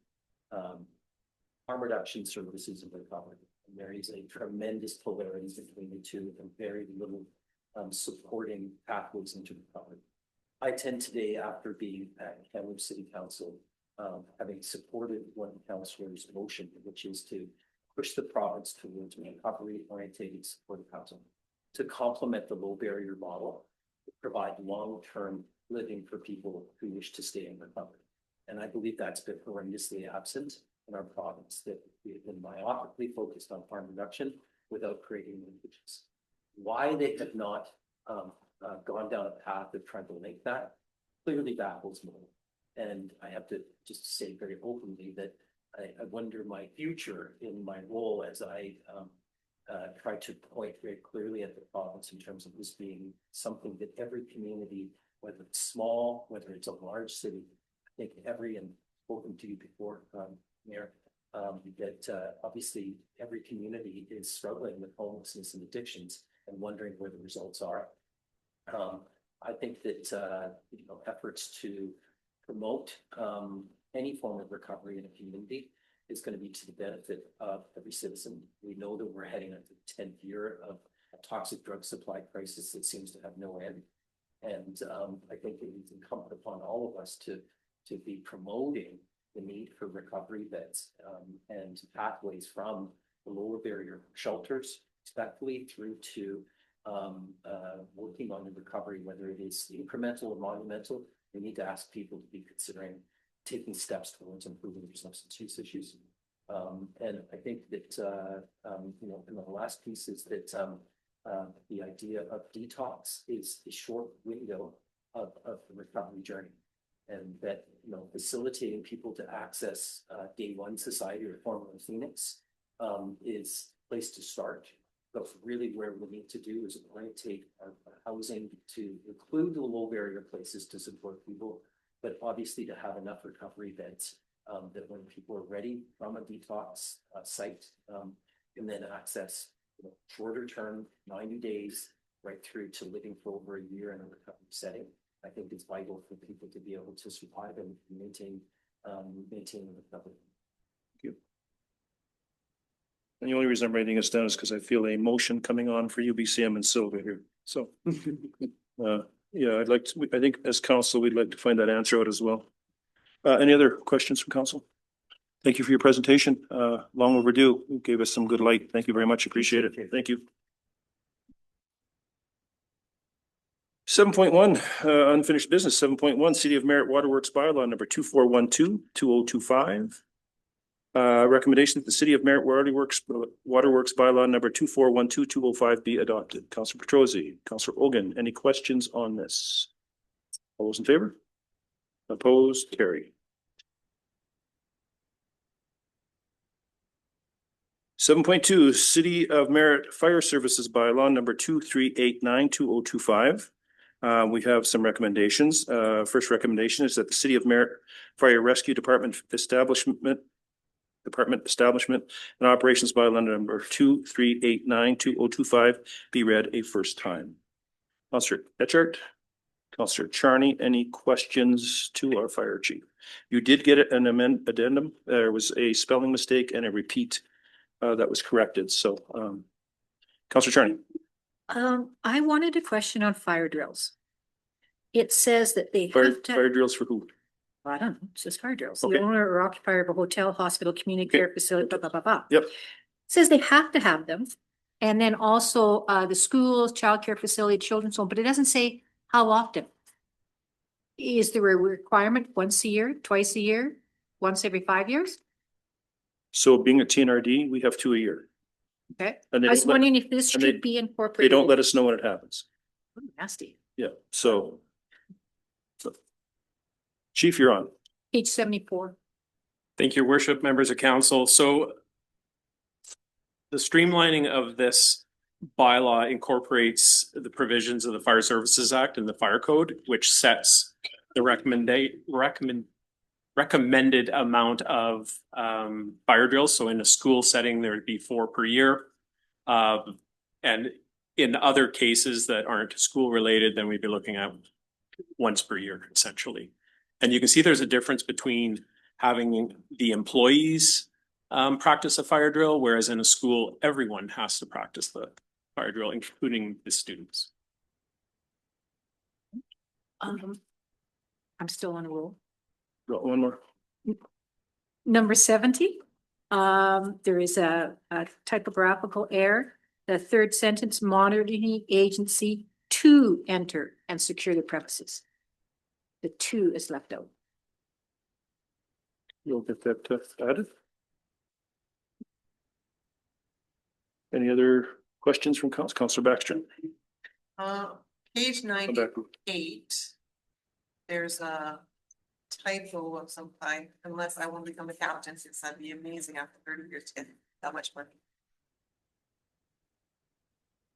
harm reduction services and recovery. And there is a tremendous polarity between the two, and very little supporting pathways into recovery. I tend today, after being at Kamloops City Council, having supported one councillor's motion, which is to push the province towards recovery-oriented support housing to complement the low barrier model, to provide long-term living for people who wish to stay in recovery. And I believe that's been horrendously absent in our province, that we have been myopically focused on harm reduction without creating linkages. Why they have not gone down a path of trying to link that clearly baffles me. And I have to just say very openly that I wonder my future in my role as I try to point very clearly at the province in terms of this being something that every community, whether it's small, whether it's a large city, I think every, and spoken to you before, Mayor, that obviously every community is struggling with homelessness and addictions and wondering where the results are. I think that efforts to promote any form of recovery in a community is going to be to the benefit of every citizen. We know that we're heading into the 10th year of a toxic drug supply crisis that seems to have no end. And I think it is incumbent upon all of us to be promoting the need for recovery beds and pathways from the lower barrier shelters, respectfully, through to working on the recovery, whether it is incremental or monumental. We need to ask people to be considering taking steps towards improving their substance use issues. And I think that, and the last piece is that the idea of detox is a short window of the recovery journey. And that, facilitating people to access day one society or formerly Phoenix is a place to start. But really where we need to do is orientate our housing to include the low barrier places to support people, but obviously to have enough recovery beds that when people are ready from a detox site, and then access shorter term, 90 days, right through to living for over a year in a recovery setting. I think it's vital for people to be able to survive and maintain recovery. Thank you. And the only reason I'm writing this down is because I feel a motion coming on for UBCM and Silva here. So, yeah, I think as council, we'd like to find that answer out as well. Any other questions from council? Thank you for your presentation. Long overdue. You gave us some good light. Thank you very much. Appreciate it. Thank you. 7.1, unfinished business. 7.1, City of Merritt Waterworks bylaw number 2412-2025. Recommendation that the City of Merritt Waterworks bylaw number 2412-205 be adopted. Councillor Petrosi, Councillor Ogun, any questions on this? All those in favor? Opposed? Carry. 7.2, City of Merritt Fire Services bylaw number 2389-2025. We have some recommendations. First recommendation is that the City of Merritt Fire Rescue Department establishment and operations bylaw number 2389-2025 be read a first time. Councillor Etchart, Counselor Charney, any questions to our fire chief? You did get an addendum. There was a spelling mistake and a repeat that was corrected. So, Counselor Charney. I wanted a question on fire drills. It says that they Fire, have to. fire drills for who? I don't know, it says fire drills. Okay. The owner or occupier of a hotel, hospital, community Okay. care facility, blah, blah, blah, blah. Yep. Says they have to have them. And then also the schools, childcare facility, children's home, but it doesn't say how often. Is there a requirement once a year, twice a year, once every 5 years? So being a TNRD, we have 2 a year. Okay, And they I was don't let- wondering if this and they- should be They incorporated. don't let us know when it happens. Ooh, nasty. Yeah, so. Chief, you're on. Page 74. Thank you, your worship, members of council. So the streamlining of this bylaw incorporates the provisions of the Fire Services Act and the Fire Code, which sets the recommended amount of fire drills. So in a school setting, there would be 4 per year. And in other cases that aren't school related, then we'd be looking at once per year, essentially. And you can see there's a difference between having the employees practice a fire drill, whereas in a school, everyone has to practice the fire drill, including the students. I'm still on a roll. Got one more. Number 70, there is a typographical error. The third sentence, monitoring agency to enter and secure the premises. The "to" is left out. You'll get that added. Any other questions from Councilor Baxter? Page Come back. 98, there's a typo of some kind, unless I want to become accountant, since that'd be amazing after 30 years to get that much money.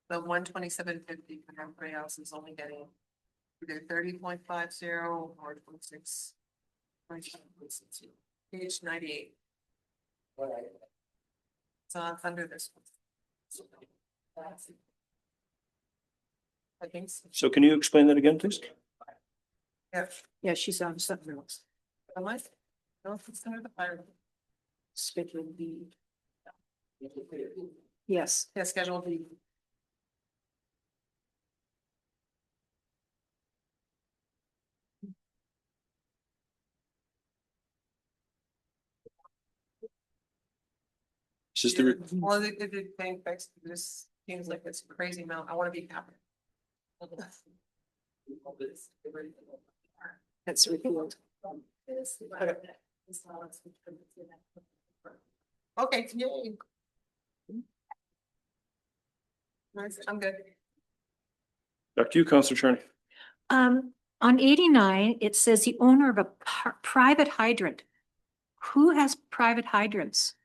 The 127.50 for everybody else is only getting either 30.50 or 26. Page 98. So it's under this one. I think so. So can you explain that again, please? Yeah. Yeah, she's on something else. Am I? No, it's under the fire. Schedule B. Yes. Yeah, schedule B. It's just the, Well, they did paying fix, this seems like it's a crazy amount, I wanna be happy. That's repealed. Okay, yay. Nice, I'm good. back to you, Councilor Charney. On 89, it says the owner of a private hydrant. Who has private hydrants?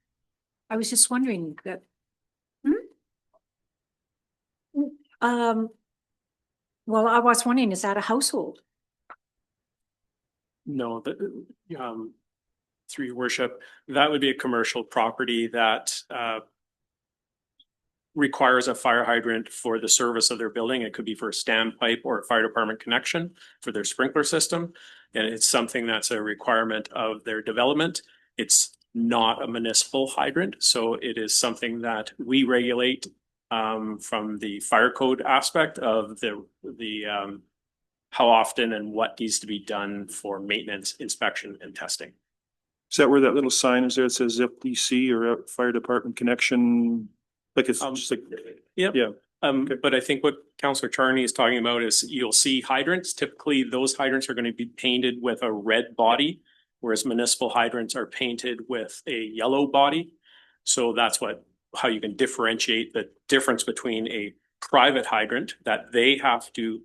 I was just wondering that. Well, I was wondering, is that a household? No, through your worship, that would be a commercial property that requires a fire hydrant for the service of their building. It could be for a standpipe or a fire department connection for their sprinkler system. And it's something that's a requirement of their development. It's not a municipal hydrant, so it is something that we regulate from the fire code aspect of the how often and what needs to be done for maintenance, inspection, and testing. Is that where that little sign is there? It says FDC or Fire Department Connection? Like it's just like, Yep. yeah. Okay. But I think what Councillor Charney is talking about is you'll see hydrants. Typically, those hydrants are going to be painted with a red body, whereas municipal hydrants are painted with a yellow body. So that's how you can differentiate the difference between a private hydrant that they have to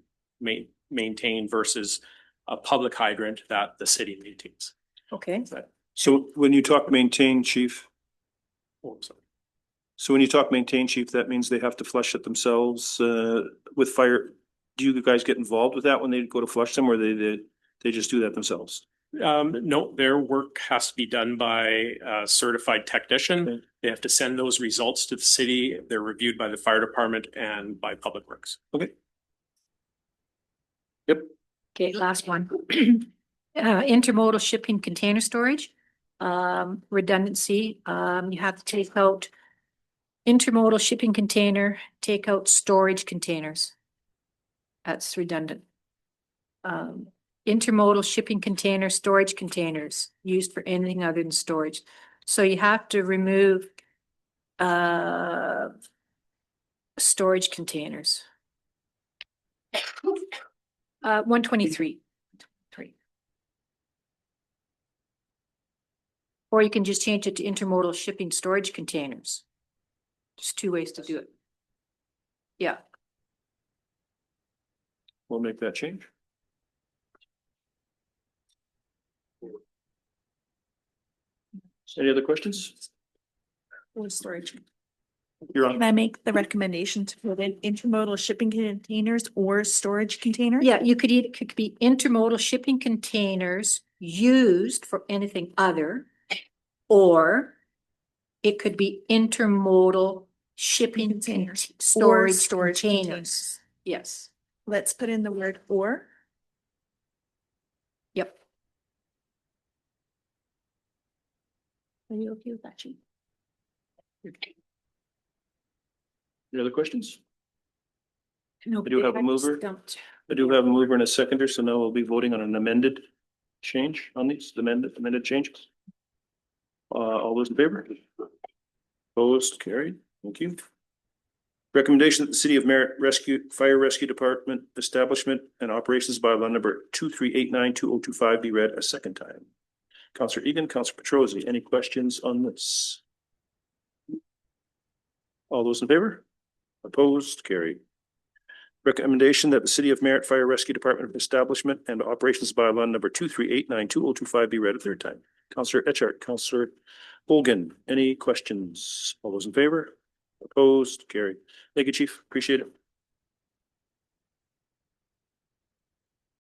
maintain versus a public hydrant that the city maintains. Okay. So when you talk maintain, chief, Oh, I'm sorry. so when you talk maintain, chief, that means they have to flush it themselves with fire. Do you guys get involved with that when they go to flush them, or they just do that themselves? No, their work has to be done by a certified technician. Okay. They have to send those results to the city. They're reviewed by the fire department and by Public Works. Okay. Yep. Okay, last one. Intermodal shipping container storage, redundancy, you have to take out intermodal shipping container, take out storage containers. That's redundant. Intermodal shipping container, storage containers used for anything other than storage. So you have to remove storage containers. 123. Or you can just change it to intermodal shipping storage containers. Just two ways to do it. Yeah. We'll make that change. Any other questions? Or storage. You're Can on. I make the recommendation to put in intermodal shipping containers or storage containers? Yeah, you could it could be intermodal shipping containers used for anything other. Or it could be intermodal shipping Containers. Or storage containers. containers. Yes, Let's put in the word or. yep. Are you okay with that, Chief? Any other questions? No, I do have a I'm mover. stumped. I do have a mover and a seconder, so now we'll be voting on an amended change on these, amended changes. All those in favor? Opposed, carried, thank you. Recommendation that the City of Merritt Fire Rescue Department Establishment and Operations Bylaw number 23892025 be read a second time. Councillor Egan, Councillor Petrosi, any questions on this? All those in favor? Opposed, carried. Recommendation that the City of Merritt Fire Rescue Department Establishment and Operations Bylaw number 23892025 be read a third time. Councillor Etchart, Councillor Olgan, any questions? All those in favor? Opposed, carried. Thank you, Chief. Appreciate it.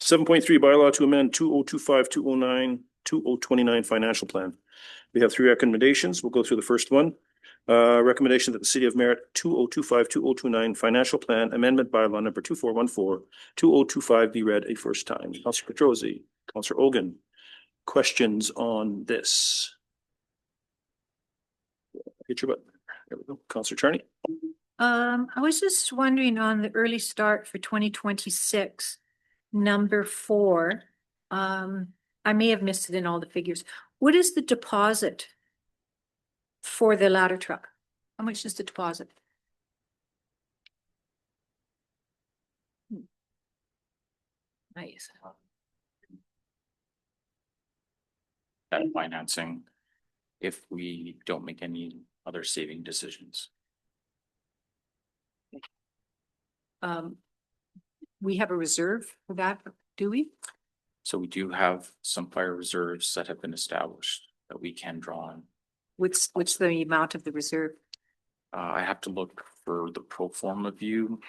7.3 bylaw to amend 2025-209-2029 financial plan. We have three recommendations. We'll go through the first one. Recommendation that the City of Merritt 2025-2029 financial plan amendment bylaw number 2414-2025 be read a first time. Councillor Petrosi, Councillor Olgan, questions on this? Get your button. There we go. Councillor Charney. I was just wondering on the early start for 2026, number 4. I may have missed it in all the figures. What is the deposit for the ladder truck? How much is the deposit? Nice. That financing if we don't make any other saving decisions. We have a reserve for that, do we? So we do have some fire reserves that have been established that we can draw on. What's the amount of the reserve? I have to look for the pro forma view,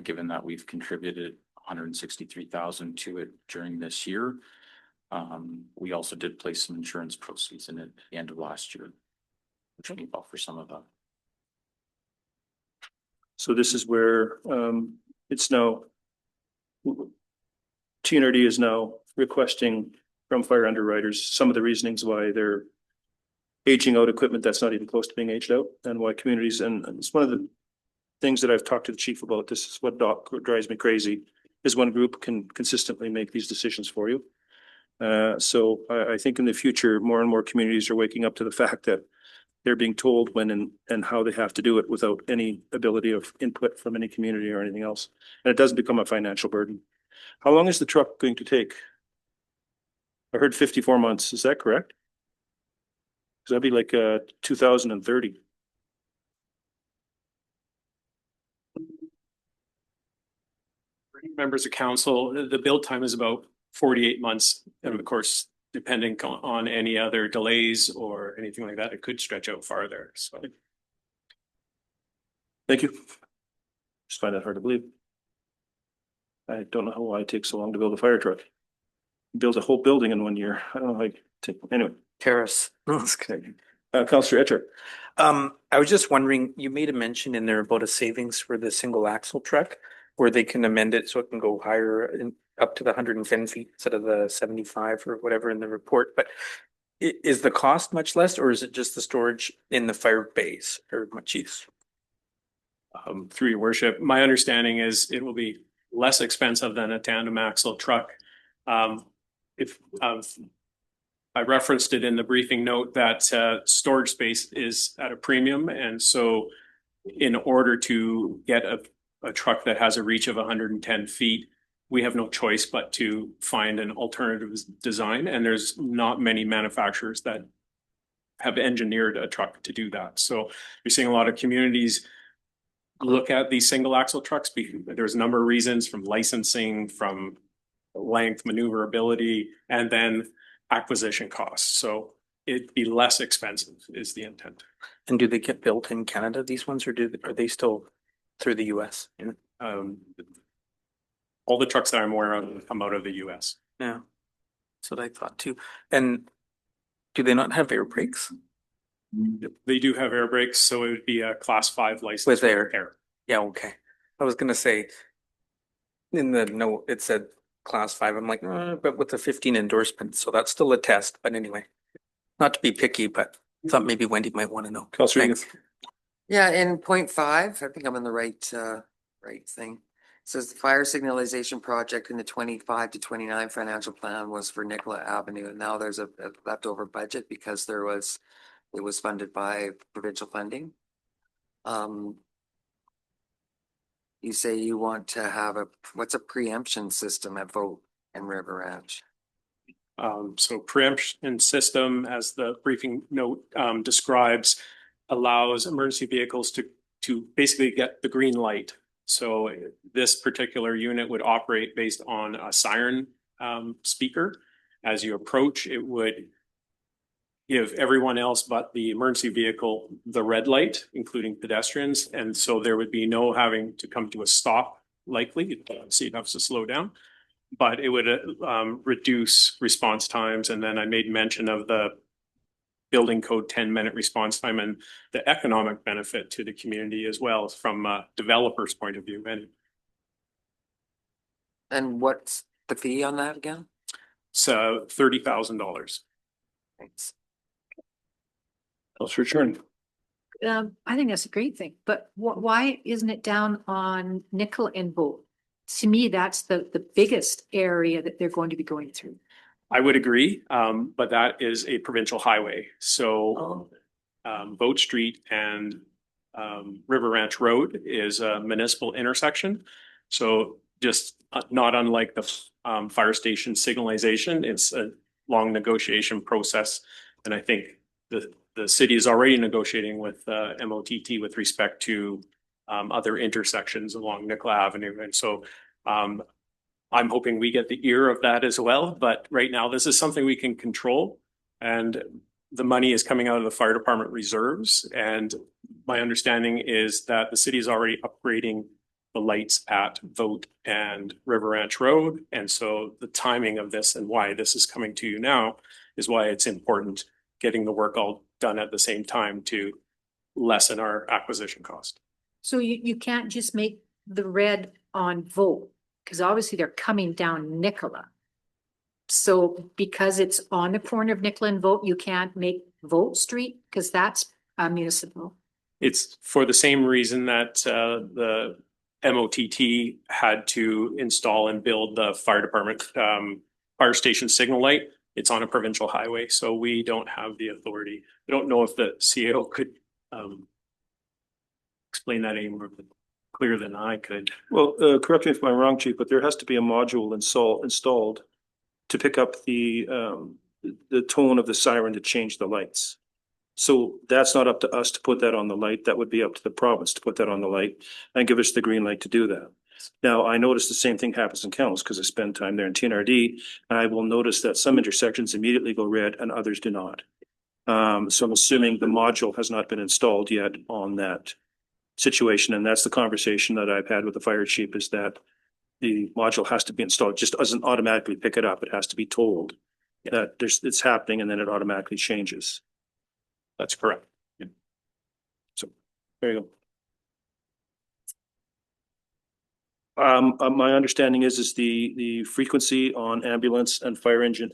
given that we've contributed 163,000 to it during this year. We also did place some insurance proceeds in it at the end of last year, which will buffer some of that. So this is where it's now TNRD is now requesting from fire underwriters some of the reasonings why they're aging out equipment that's not even close to being aged out, and why communities, and it's one of the things that I've talked to the chief about. This is what drives me crazy, is one group can consistently make these decisions for you. So I think in the future, more and more communities are waking up to the fact that they're being told when and how they have to do it without any ability of input from any community or anything else. And it doesn't become a financial burden. How long is the truck going to take? I heard 54 months. Is that correct? Because that'd be like 2030. Members of council, the build time is about 48 months. And of course, depending on any other delays or anything like that, it could stretch out farther. So. Thank you. Just find that hard to believe. I don't know why it takes so long to build a fire truck. Build a whole building in 1 year. I don't know how you take, anyway. Terrace. Councillor Etchart. I was just wondering, you made a mention in there about a savings for the single axle truck where they can amend it so it can go higher in up to the 110 feet instead of the 75 or whatever in the report, but is the cost much less, or is it just the storage in the fire base or much easier? Through your worship, my understanding is it will be less expensive than a tandem axle truck. If I referenced it in the briefing note that storage space is at a premium, and so in order to get a truck that has a reach of 110 feet, we have no choice but to find an alternative design, and there's not many manufacturers that have engineered a truck to do that. So you're seeing a lot of communities look at these single axle trucks. There's a number of reasons, from licensing, from length, maneuverability, and then acquisition costs. So it'd be less expensive is the intent. And do they get built in Canada, these ones, or are they still through the US? All the trucks that I'm aware of come out of the US. Yeah, that's what I thought too. And do they not have air brakes? They do have air brakes, so it would be a class 5 license With air. air. Yeah, okay. I was gonna say, in the note, it said class 5. I'm like, but with the 15 endorsement, so that's still a test. But anyway, not to be picky, but I thought maybe Wendy might want to know. Councillor Thanks. Yeah, in 0.5, I think I'm in the right thing. It says the fire signalization project in the 25 to 29 financial plan was for Nicola Avenue, and now there's a leftover budget because it was funded by provincial funding. You say you want to have what's a preemption system at Vote and River Ranch? So preemption system, as the briefing note describes, allows emergency vehicles to basically get the green light. So this particular unit would operate based on a siren speaker. As you approach, it would give everyone else but the emergency vehicle the red light, including pedestrians. And so there would be no having to come to a stop likely, so you'd have to slow down. But it would reduce response times. And then I made mention of the building code 10-minute response time and the economic benefit to the community as well from a developer's point of view. And what's the fee on that again? So $30,000. Thanks. Councillor Chern. I think that's a great thing, but why isn't it down on Nicola and Vote? To me, that's the biggest area that they're going to be going through. I would agree, but that is a provincial highway. So Boat Street and River Ranch Road is a municipal intersection. So just not unlike the fire station signalization, it's a long negotiation process. And I think the city is already negotiating with MOTT with respect to other intersections along Nicola Avenue. And so I'm hoping we get the ear of that as well. But right now, this is something we can control. And the money is coming out of the fire department reserves. And my understanding is that the city is already upgrading the lights at Vote and River Ranch Road. And so the timing of this and why this is coming to you now is why it's important getting the work all done at the same time to lessen our acquisition cost. So you can't just make the red on Vote, because obviously they're coming down Nicola. So because it's on the corner of Nicola and Vote, you can't make Vote Street because that's municipal. It's for the same reason that the MOTT had to install and build the fire department fire station signal light. It's on a provincial highway, so we don't have the authority. I don't know if the CAO could explain that any more clear than I could. Well, correct me if I'm wrong, Chief, but there has to be a module installed to pick up the tone of the siren to change the lights. So that's not up to us to put that on the light. That would be up to the province to put that on the light and give us the green light to do that. Now, I notice the same thing happens in Kells because I spend time there in TNRD, and I will notice that some intersections immediately go red and others do not. So I'm assuming the module has not been installed yet on that situation, and that's the conversation that I've had with the fire chief, is that the module has to be installed. It just doesn't automatically pick it up. It has to be told that it's happening, and then it automatically changes. That's correct. Yeah. So there you go. My understanding is the frequency on ambulance and fire engine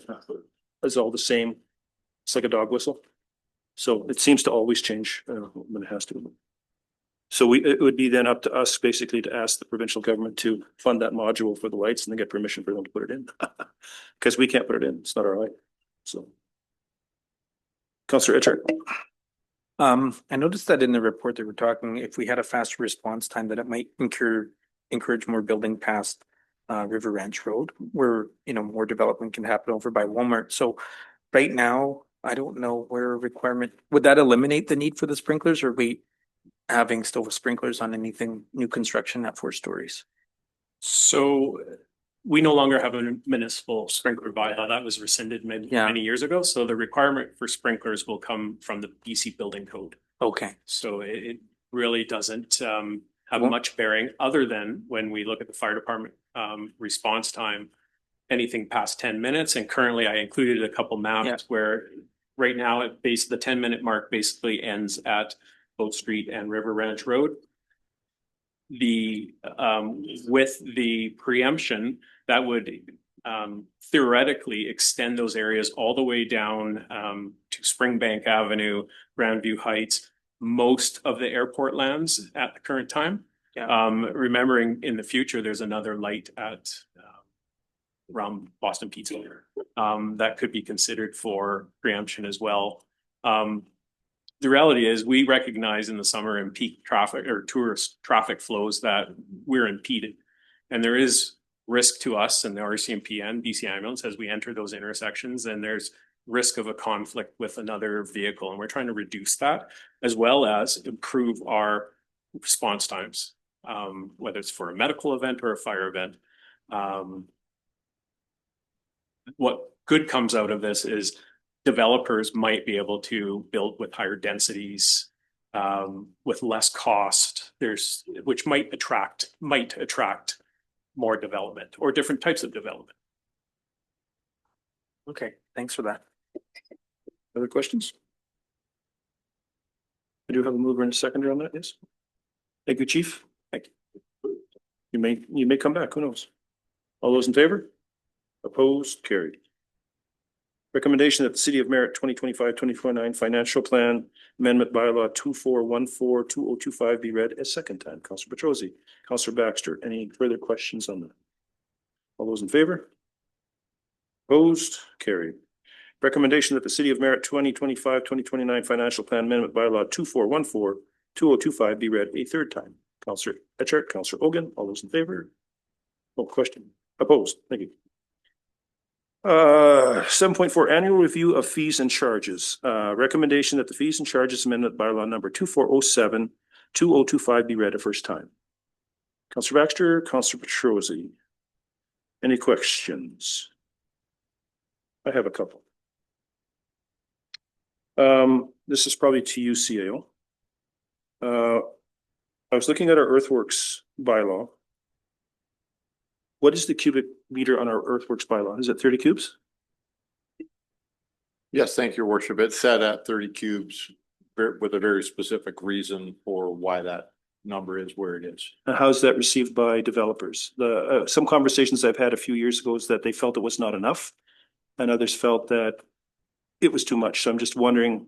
is all the same. It's like a dog whistle. So it seems to always change when it has to. So it would be then up to us basically to ask the provincial government to fund that module for the lights and then get permission for them to put it in. Because we can't put it in. It's not our light. So. Councillor Etchart. I noticed that in the report they were talking, if we had a faster response time, that it might encourage more building past River Ranch Road, where, you know, more development can happen over by Walmart. So right now, I don't know where a requirement, would that eliminate the need for the sprinklers, or wait, having still sprinklers on anything new construction at 4 stories? So we no longer have a municipal sprinkler bylaw. That was rescinded many years ago. So the requirement for sprinklers will come from the BC Building Code. Okay. So it really doesn't have much bearing, other than when we look at the fire department response time, anything past 10 minutes. And currently I included a couple maps where right now the 10-minute mark basically ends at Boat Street and River Ranch Road. With the preemption, that would theoretically extend those areas all the way down to Springbank Avenue, Grandview Heights, most of the airport lands at the current time. Remembering in the future, there's another light at around Boston Pizza that could be considered for preemption as well. The reality is we recognize in the summer and peak traffic or tourist traffic flows that we're impeded, and there is risk to us and the RCMP and BC Ambulance as we enter those intersections, and there's risk of a conflict with another vehicle, and we're trying to reduce that as well as improve our response times, whether it's for a medical event or a fire event. What good comes out of this is developers might be able to build with higher densities, with less cost. Which might attract more development or different types of development. Okay, thanks for that. Other questions? I do have a mover and a seconder on that, yes. Thank you, Chief. Thank you. You may come back, who knows? All those in favor? Opposed, carried. Recommendation that the City of Merritt 2025-2029 Financial Plan Amendment Bylaw 2414-2025 be read a second time. Councillor Petrosi, Councillor Baxter, any further questions on that? All those in favor? Opposed, carried. Recommendation that the City of Merritt 2025-2029 Financial Plan Amendment Bylaw 2414-2025 be read a third time. Councillor Etchart, Councillor Ogun, all those in favor? No question. Opposed, thank you. 7.4 Annual Review of Fees and Charges. Recommendation that the Fees and Charges Amendment Bylaw number 2407-2025 be read a first time. Councillor Baxter, Councillor Petrosi. Any questions? I have a couple. This is probably to you, CAO. I was looking at our earthworks bylaw. What is the cubic meter on our earthworks bylaw? Is it 30 cubes? Yes, thank you, Your Worship. It's set at 30 cubes with a very specific reason for why that number is where it is. And how is that received by developers? Some conversations I've had a few years ago is that they felt it was not enough, and others felt that it was too much. So I'm just wondering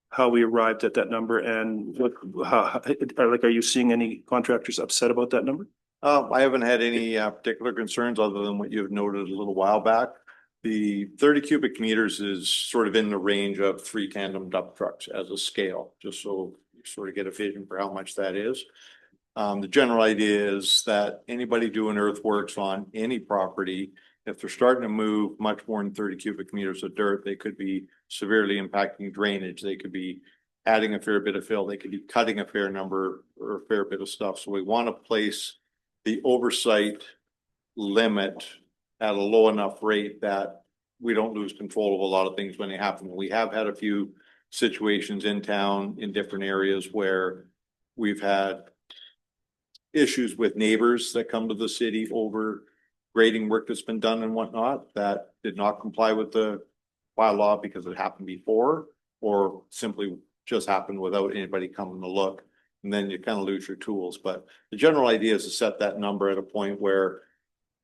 how we arrived at that number, and are you seeing any contractors upset about that number? I haven't had any particular concerns other than what you have noted a little while back. The 30 cubic meters is sort of in the range of 3 tandem dump trucks as a scale, just so you sort of get a vision for how much that is. The general idea is that anybody doing earthworks on any property, if they're starting to move much more than 30 cubic meters of dirt, they could be severely impacting drainage. They could be adding a fair bit of fill. They could be cutting a fair number or a fair bit of stuff. So we want to place the oversight limit at a low enough rate that we don't lose control of a lot of things when they happen. We have had a few situations in town in different areas where we've had issues with neighbors that come to the city over grading work that's been done and whatnot that did not comply with the bylaw because it happened before, or simply just happened without anybody coming to look. And then you kind of lose your tools, but the general idea is to set that number at a point where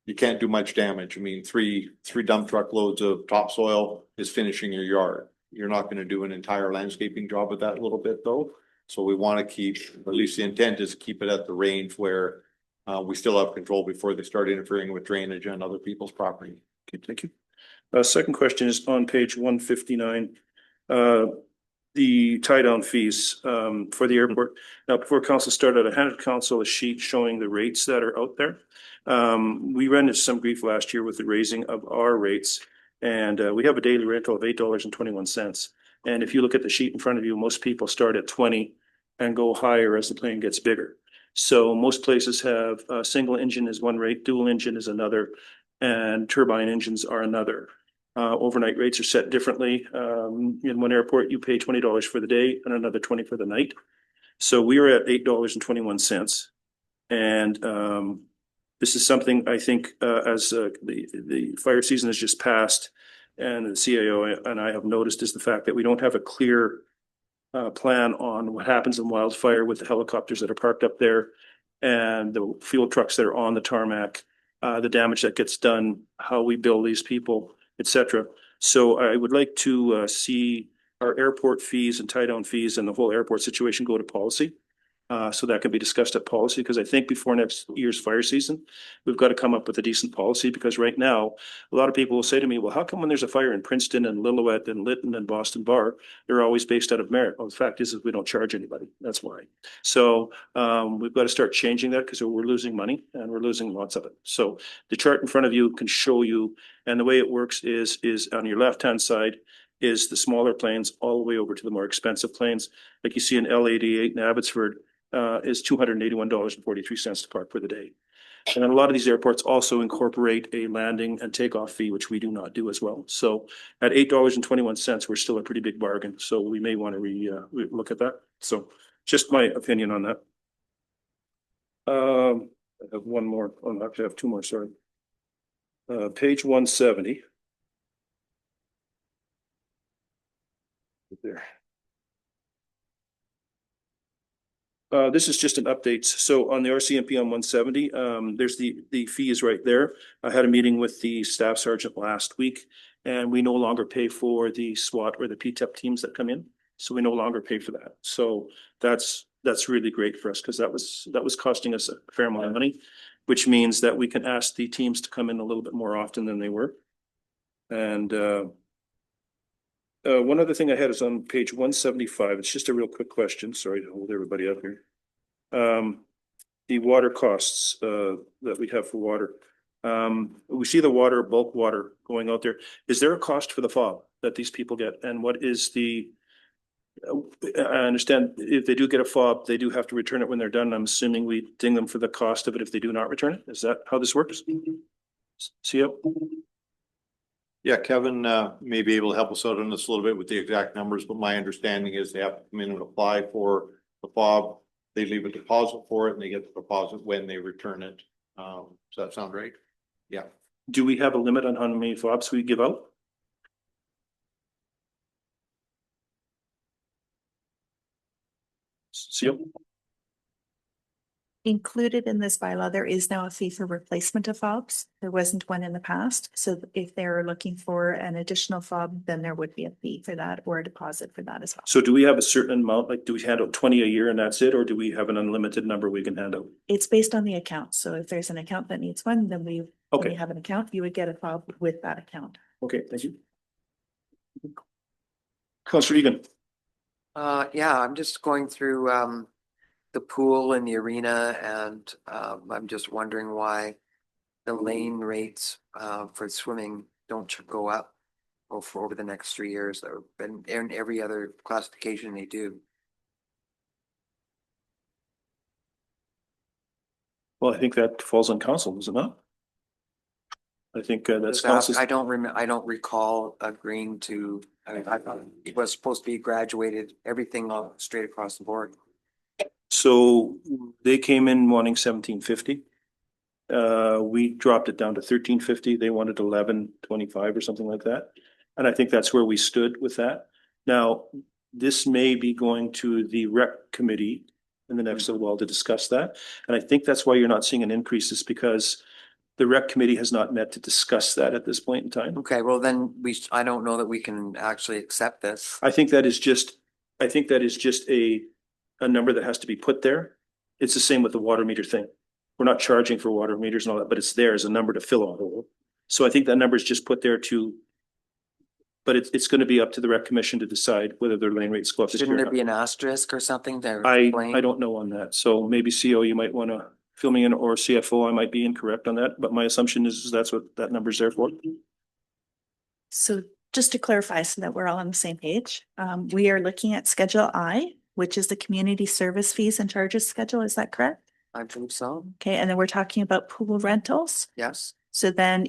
you can't do much damage. I mean, three dump truck loads of topsoil is finishing your yard. You're not gonna do an entire landscaping job with that little bit though. So we want to keep, at least the intent is to keep it at the range where we still have control before they start interfering with drainage on other people's property. Okay, thank you. Second question is on page 159. The tie down fees for the airport. Now, before council started, I handed council a sheet showing the rates that are out there. We ran into some grief last year with the raising of our rates, and we have a daily rental of $8.21. And if you look at the sheet in front of you, most people start at 20 and go higher as the plane gets bigger. So most places have a single engine is one rate, dual engine is another, and turbine engines are another. Overnight rates are set differently. In one airport, you pay $20 for the day and another 20 for the night. So we are at $8.21. And this is something I think as the fire season has just passed and the CAO and I have noticed is the fact that we don't have a clear plan on what happens in wildfire with the helicopters that are parked up there and the fuel trucks that are on the tarmac, the damage that gets done, how we bill these people, etc. So I would like to see our airport fees and tie down fees and the whole airport situation go to policy. So that can be discussed at policy, because I think before next year's fire season, we've got to come up with a decent policy, because right now, a lot of people will say to me, well, how come when there's a fire in Princeton and Lillooet and Lytton and Boston Bar, they're always based out of Merritt? Well, the fact is we don't charge anybody. That's why. So we've got to start changing that, because we're losing money and we're losing lots of it. So the chart in front of you can show you, and the way it works is on your left-hand side is the smaller planes all the way over to the more expensive planes. Like you see in L88 in Abbotsford, is $281.43 to park for the day. And then a lot of these airports also incorporate a landing and takeoff fee, which we do not do as well. So at $8.21, we're still a pretty big bargain. So we may want to look at that. So just my opinion on that. I have one more. Oh, actually, I have two more. Sorry. Page 170. There. This is just an update. So on the RCMP on 170, there's the fee is right there. I had a meeting with the staff sergeant last week, and we no longer pay for the SWAT or the PTEP teams that come in. So we no longer pay for that. So that's really great for us, because that was costing us a fair amount of money, which means that we can ask the teams to come in a little bit more often than they were. And one other thing I had is on page 175. It's just a real quick question. Sorry to hold everybody up here. The water costs that we have for water. We see the water, bulk water going out there. Is there a cost for the fob that these people get? And what is the, I understand if they do get a fob, they do have to return it when they're done. I'm assuming we ding them for the cost of it if they do not return it. Is that how this works? See you. Yeah, Kevin may be able to help us out on this a little bit with the exact numbers, but my understanding is they have to come in and apply for the fob. They leave a deposit for it and they get the deposit when they return it. Does that sound right? Yeah. Do we have a limit on how many fobs we give out? See you. Included in this bylaw, there is now a fee for replacement of fobs. There wasn't one in the past. So if they're looking for an additional fob, then there would be a fee for that or a deposit for that as well. So do we have a certain amount, like do we handle 20 a year and that's it? Or do we have an unlimited number we can handle? It's based on the account. So if there's an account that needs one, then when you have an account, you would get a fob with that account. Okay, thank you. Councillor Egan. Yeah, I'm just going through the pool and the arena, and I'm just wondering why the lane rates for swimming don't go up over the next 3 years. And in every other classification they do. Well, I think that falls on council, does it not? I think that's council. I don't recall agreeing to. I thought it was supposed to be graduated, everything straight across the board. So they came in wanting 1750. We dropped it down to 1350. They wanted 1125 or something like that. And I think that's where we stood with that. Now, this may be going to the rec committee in the next little while to discuss that. And I think that's why you're not seeing an increase, is because the rec committee has not met to discuss that at this point in time. Okay, well then I don't know that we can actually accept this. I think that is just a number that has to be put there. It's the same with the water meter thing. We're not charging for water meters and all that, but it's there as a number to fill a hole. So I think that number is just put there but it's going to be up to the rec commission to decide whether their lane rates go up this year. Shouldn't or there not. be an asterisk or something there? I don't know on that. So maybe CO, you might want to fill me in, or CFO, I might be incorrect on that, but my assumption is that's what that number's there for. So just to clarify so that we're all on the same page, we are looking at Schedule I, which is the community service fees and charges schedule. Is that correct? I believe so. Okay, and then we're talking about pool rentals. Yes. So then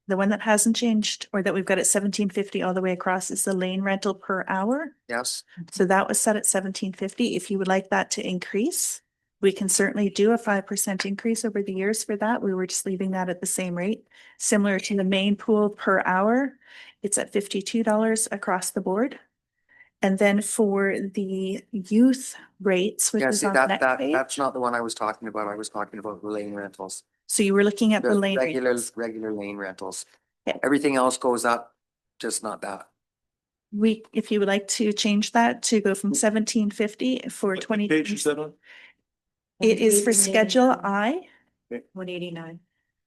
the one that hasn't changed or that we've got at 1750 all the way across is the lane rental per hour. Yes. So that was set at 1750. If you would like that to increase, we can certainly do a 5% increase over the years for that. We were just leaving that at the same rate. Similar to the main pool per hour, it's at $52 across the board. And then for the youth rates, which Yeah, is see, on the next page. that's not the one I was talking about. I was talking about the lane rentals. So you were looking at the Just lane regular, rates. regular lane rentals. Yeah. Everything else goes up, just not that. If you would like to change that to go from 1750 for 20. Page is that on? It is for Schedule I. 189.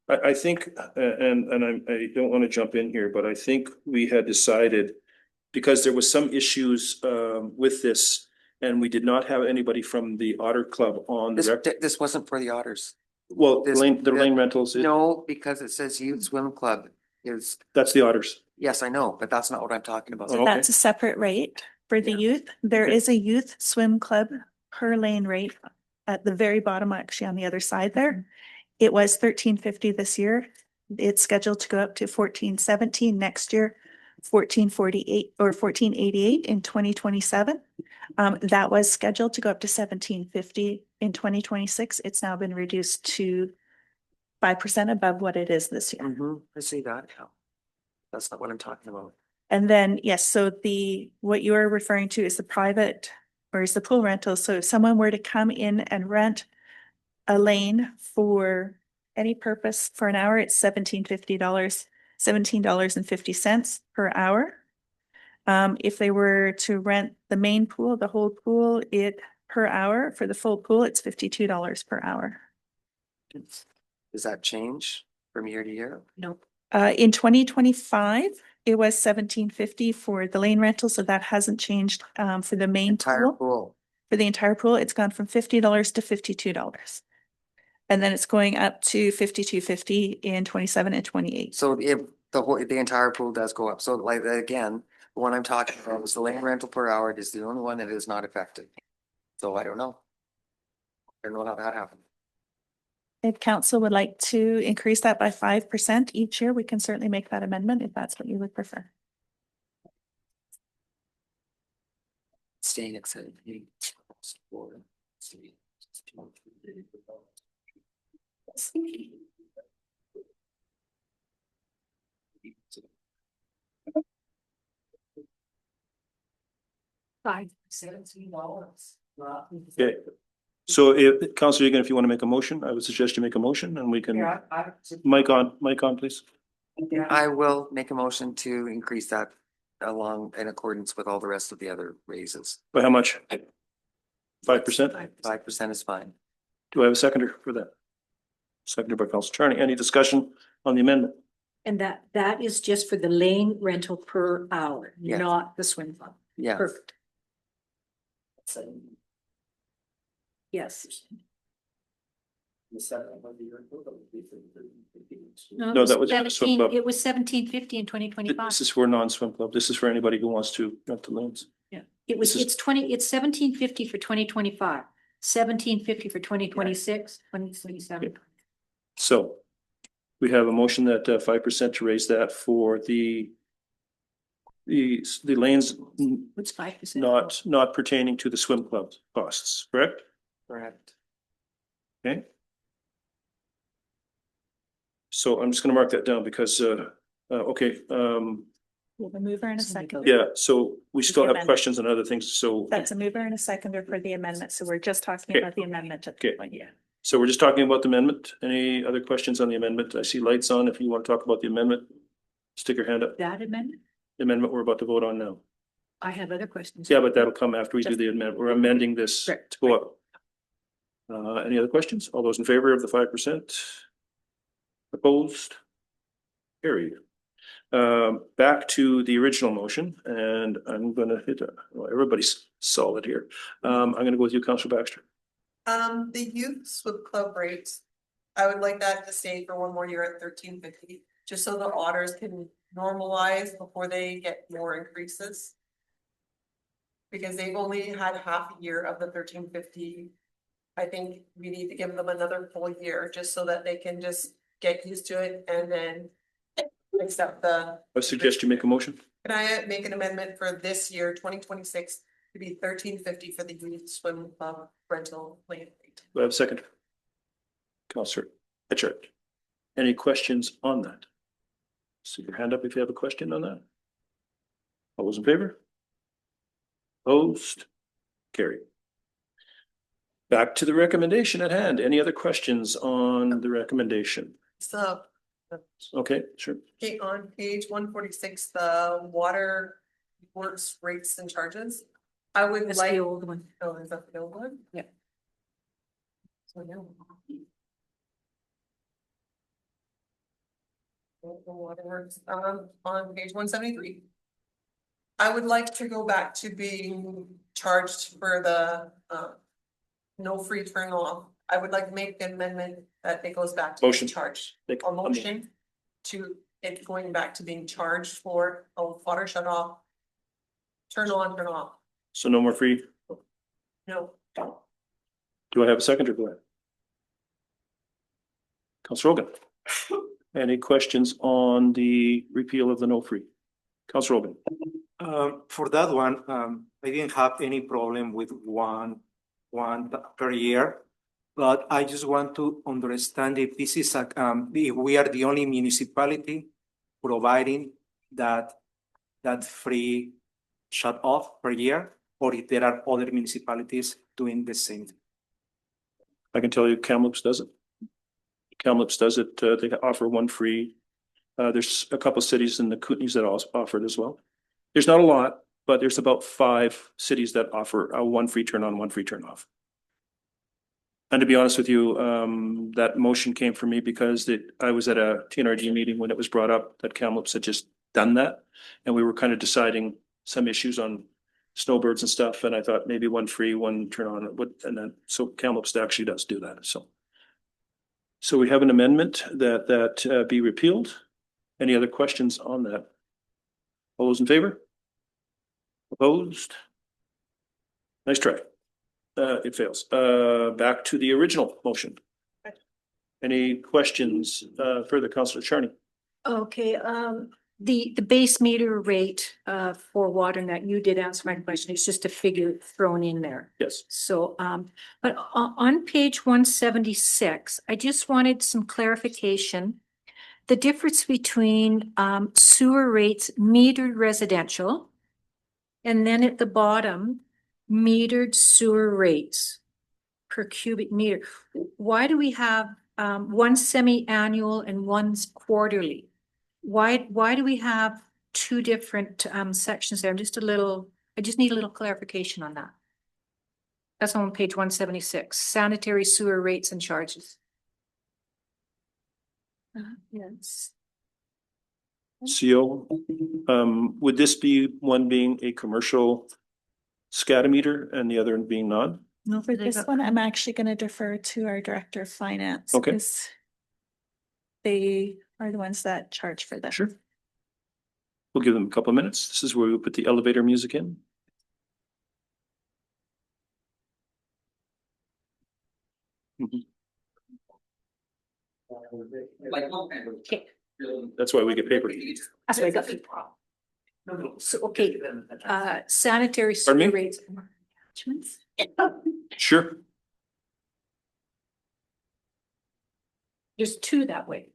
I think, I don't want to jump in here, but I think we had decided, because there was some issues with this, and we did not have anybody from the Otter Club on the rec. This wasn't for the otters. Well, this- the lane rentals, No, because it says youth swim club is, that's the Otters. yes, I know, but that's not what I'm talking about. Oh, okay. That's a separate rate for the youth. There is a youth swim club per lane rate at the very bottom, actually on the other side there. It was 1350 this year. It's scheduled to go up to 1417 next year, 1448 or 1488 in 2027. That was scheduled to go up to 1750 in 2026. It's now been reduced to 5% above what it is this year. I see that. Yeah. That's not what I'm talking about. And then, yes, so what you are referring to is the private or is the pool rental. So if someone were to come in and rent a lane for any purpose for an hour, it's $17.50 per hour. If they were to rent the main pool, the whole pool, per hour for the full pool, it's $52 per hour. Does that change from year to year? No. In 2025, it was $17.50 for the lane rental, so that hasn't changed for the main Entire pool. pool. For the entire pool, it's gone from $50 to $52. And then it's going up to $52.50 in 27 and 28. So if the entire pool does go up, so like again, the one I'm talking about is the lane rental per hour. It is the only one that is not affected. So I don't know. I don't know how that happened. If council would like to increase that by 5% each year, we can certainly make that amendment if that's what you would prefer. Staying at 7. Okay. So Councillor Egan, if you want to make a motion, I would suggest you make a motion and we can, mic on, please. I will make a motion to increase that along in accordance with all the rest of the other raises. By how much? 5%? 5% is fine. Do I have a seconder for that? Seconded by Councillor Charney. Any discussion on the amendment? And that is just for the lane rental per hour, Yes. not the swim club. Yeah. Perfect. Yes. No, that was for the swim club. It was 1750 in 2025. This is for a non-swim club. This is for anybody who wants to rent the lanes. Yeah, it's 1750 for 2025, 1750 for 2026, 2027. So we have a motion that 5% to raise that for the lanes What's 5%? not pertaining to the swim club costs, correct? Correct. Okay. So I'm just gonna mark that down because, okay, We have a mover and a second. Yeah, so we still have amendment. questions and other things, so. That's a mover and a seconder for the amendment. So we're just talking Okay. about the amendment at Okay. this point. Yeah. So we're just talking about the amendment. Any other questions on the amendment? I see lights on. If you want to talk about the amendment, stick your hand up. That amendment? The amendment we're about to vote on now. I have other questions. Yeah, but that'll come after we do the amendment. We're amending this to Correct. go up. Any other questions? All those in favor of the 5%? Opposed? Carried. Back to the original motion, and I'm gonna hit, well, everybody's solid here. I'm gonna go with you, Councillor Baxter. The youth swim club rates, I would like that to stay for one more year at $13.50, just so the otters can normalize before they get more increases. Because they've only had half a year of the $13.50. I think we need to give them another full year, just so that they can just get used to it and then accept the. I suggest you make a motion. Can I make an amendment for this year, 2026, to be $13.50 for the youth swim club rental lane rate? Do I have a second? Councillor Etchart. Any questions on that? Stick your hand up if you have a question on that. All those in favor? Opposed? Carried. Back to the recommendation at hand. Any other questions on the recommendation? So, Okay, sure. okay, on page 146, the water works rates and charges. I would That's like. the old one. Oh, is that the old one? Yeah. So now. The waterworks, on page 173. I would like to go back to being charged for the, no free turn off. I would like to make an amendment that it goes back to being Motion. charged. Make A motion to it going back to being charged for a water shut off. Turn on, turn off. So no more free. No. Do I have a second or go ahead? Councillor Rogan. Any questions on the repeal of the no free? Councillor Rogan. For that one, I didn't have any problem with one per year. But I just want to understand if this is if we are the only municipality providing that free shut off per year, or if there are other municipalities doing the same. I can tell you Kamloops does it. Kamloops does it. They offer one free. There's a couple cities in the Kootenays that also offer it as well. There's not a lot, but there's about 5 cities that offer a one free turn on, one free turn off. And to be honest with you, that motion came from me because I was at a TNRG meeting when it was brought up that Kamloops had just done that. And we were kind of deciding some issues on snowbirds and stuff. And I thought maybe one free, one turn on would, and then, so Kamloops actually does do that. So we have an amendment that be repealed. Any other questions on that? All those in favor? Opposed? Nice try. It fails. Back to the original motion. Any questions, further, Councillor Charney? Okay, the base meter rate for water, and that you did answer my question, it's just a figure thrown in there. Yes. So, but on page 176, I just wanted some clarification. The difference between sewer rates metered residential, and then at the bottom, metered sewer rates per cubic meter. Why do we have one semi-annual and one's quarterly? Why do we have 2 different sections there? I just need a little clarification on that. That's on page 176, sanitary sewer rates and charges. Yes. CO, would this be one being a commercial scatometer and the other one being non? No, for This one, I'm actually going to defer to our director of finance. Okay. 'Cause they are the ones that charge for that. Sure. We'll give them a couple of minutes. This is where we put the elevator music in. Okay, That's why we get paper. that's what I got. So, okay, sanitary Pardon me? sewer rates. Attachments? Sure. There's 2 that way.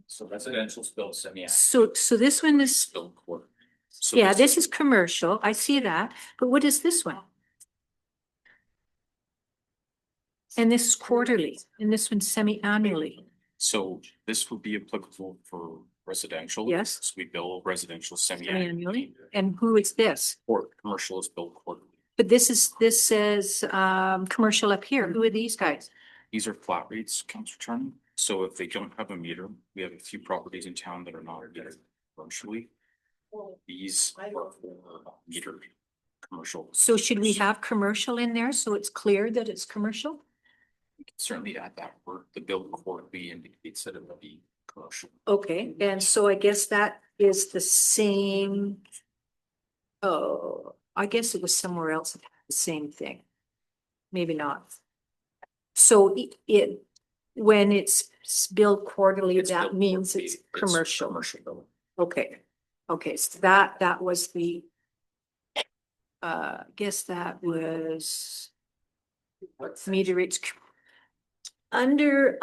So residential's billed semi-annual. So this one is, Billed quarterly. So yeah, this is commercial. I see that. But what is this one? And this is quarterly, and this one's semi-annually. So this would be applicable for residential. Yes. So we bill residential semi-annually. Semi-annually. And who is this? Or commercial is billed quarterly. But this says, commercial up here. Who are these guys? These are flat rates, Councilor Charney. So if they don't have a meter, we have a few properties in town that are not metered commercially. These are for metered commercial. So should we have commercial in there so it's clear that it's commercial? We can certainly add that word. The bill quarterly indicates that it will be commercial. Okay, and so I guess that is the same. Oh, I guess it was somewhere else, that had the same thing. Maybe not. So it, when it's billed quarterly, It's that billed means quarterly. it's commercial. Commercial billing. Okay, okay, so that was the. Guess that was. Meter rates. Under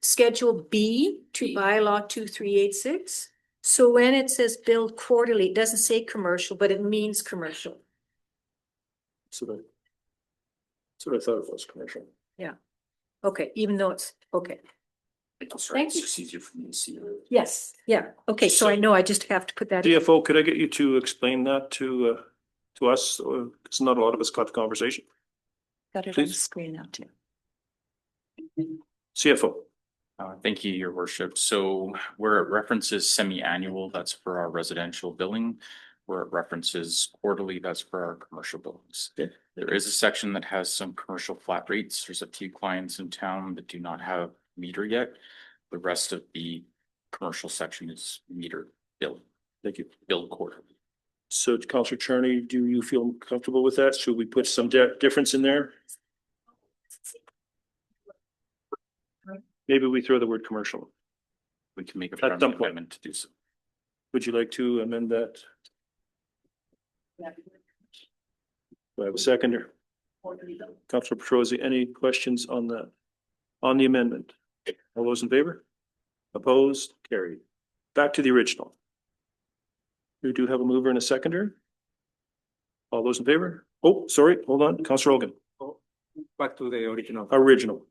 Schedule B to bylaw 2386. So when it says billed quarterly, it doesn't say commercial, but it means commercial. So that's what I thought it was, commercial. Yeah. Okay, even though it's, okay. It's Thank you. just easier for me to see. Yes, yeah. Okay, so I know I just have to put that. in. CFO, could I get you to explain that to us? It's not a lot of us got the conversation. Got it on the please. screen now too. CFO. Thank you, your worship. So where it references semi-annual, that's for our residential billing. Where it references quarterly, that's for our commercial billings. Okay. There is a section that has some commercial flat rates. There's a few clients in town that do not have meter yet. The rest of the commercial section is meter bill. Thank you. Billed quarterly. So Councillor Charney, do you feel comfortable with that? Should we put some difference in there? Maybe we throw the word commercial. We can make a At some friendly point. amendment to do so. Would you like to amend that? Do I have a seconder? Councillor Petrosi, any questions on that? On the amendment? All those in favor? Opposed? Carried. Back to the original. We do have a mover and a seconder. All those in favor? Oh, sorry, hold on, Councillor Hogan, Back to the original. original.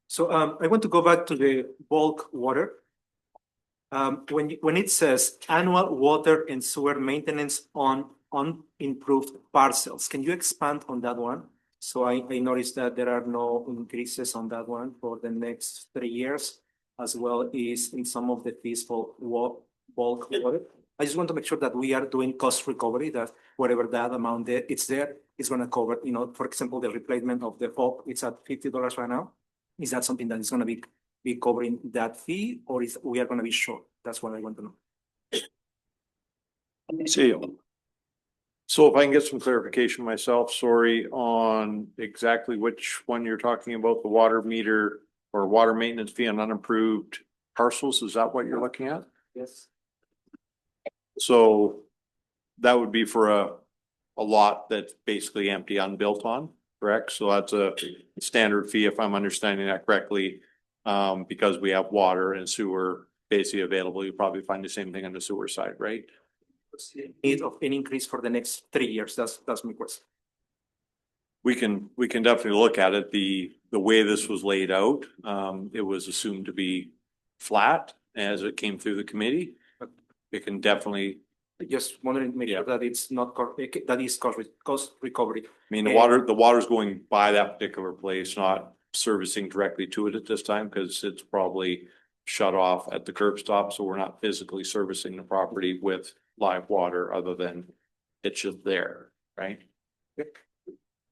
So I want to go back to the bulk water. When it says annual water and sewer maintenance on unimproved parcels, can you expand on that one? So I noticed that there are no increases on that one for the next 3 years, as well as in some of the fees for bulk water. I just want to make sure that we are doing cost recovery, that whatever that amount it's there, it's gonna cover, for example, the replacement of the bulk, it's at $50 right now. Is that something that is gonna be covering that fee, or is we are gonna be short? That's what I want to know. See you. So if I can get some clarification myself, sorry, on exactly which one you're talking about, the water meter or water maintenance fee on unimproved parcels, is that what you're looking at? Yes. So that would be for a lot that's basically empty, unbuilt on, correct? So that's a standard fee, if I'm understanding that correctly. Because we have water and sewer basically available, you probably find the same thing on the sewer side, right? Need of an increase for the next 3 years, that's my question. We can definitely look at it. The way this was laid out, it was assumed to be flat as it came through the committee. It can definitely, Just wondering, to make sure that it's not, that is cost recovery. I mean, the water's going by that particular place, not servicing directly to it at this time, because it's probably shut off at the curb stop, so we're not physically servicing the property with live water other than it's just there, right?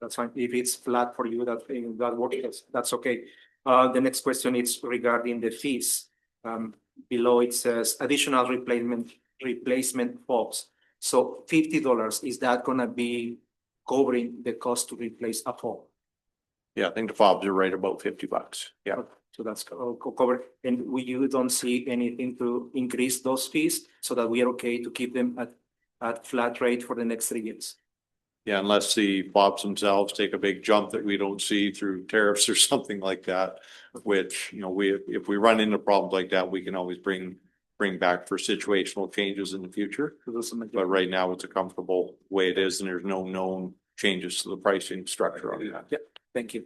That's fine. If it's flat for you, that works, that's okay. The next question is regarding the fees. Below it says additional replacement bulbs. So $50, is that gonna be covering the cost to replace a bulb? Yeah, I think the fobs are right about $50. Yeah. So that's covered, and you don't see anything to increase those fees so that we are okay to keep them at flat rate for the next 3 years? Yeah, unless the fobs themselves take a big jump that we don't see through tariffs or something like that, which, if we run into problems like that, we can always bring bring back for situational changes in the future. But right now it's a comfortable way it is and there's no known changes to the pricing structure on that. Yep, thank you.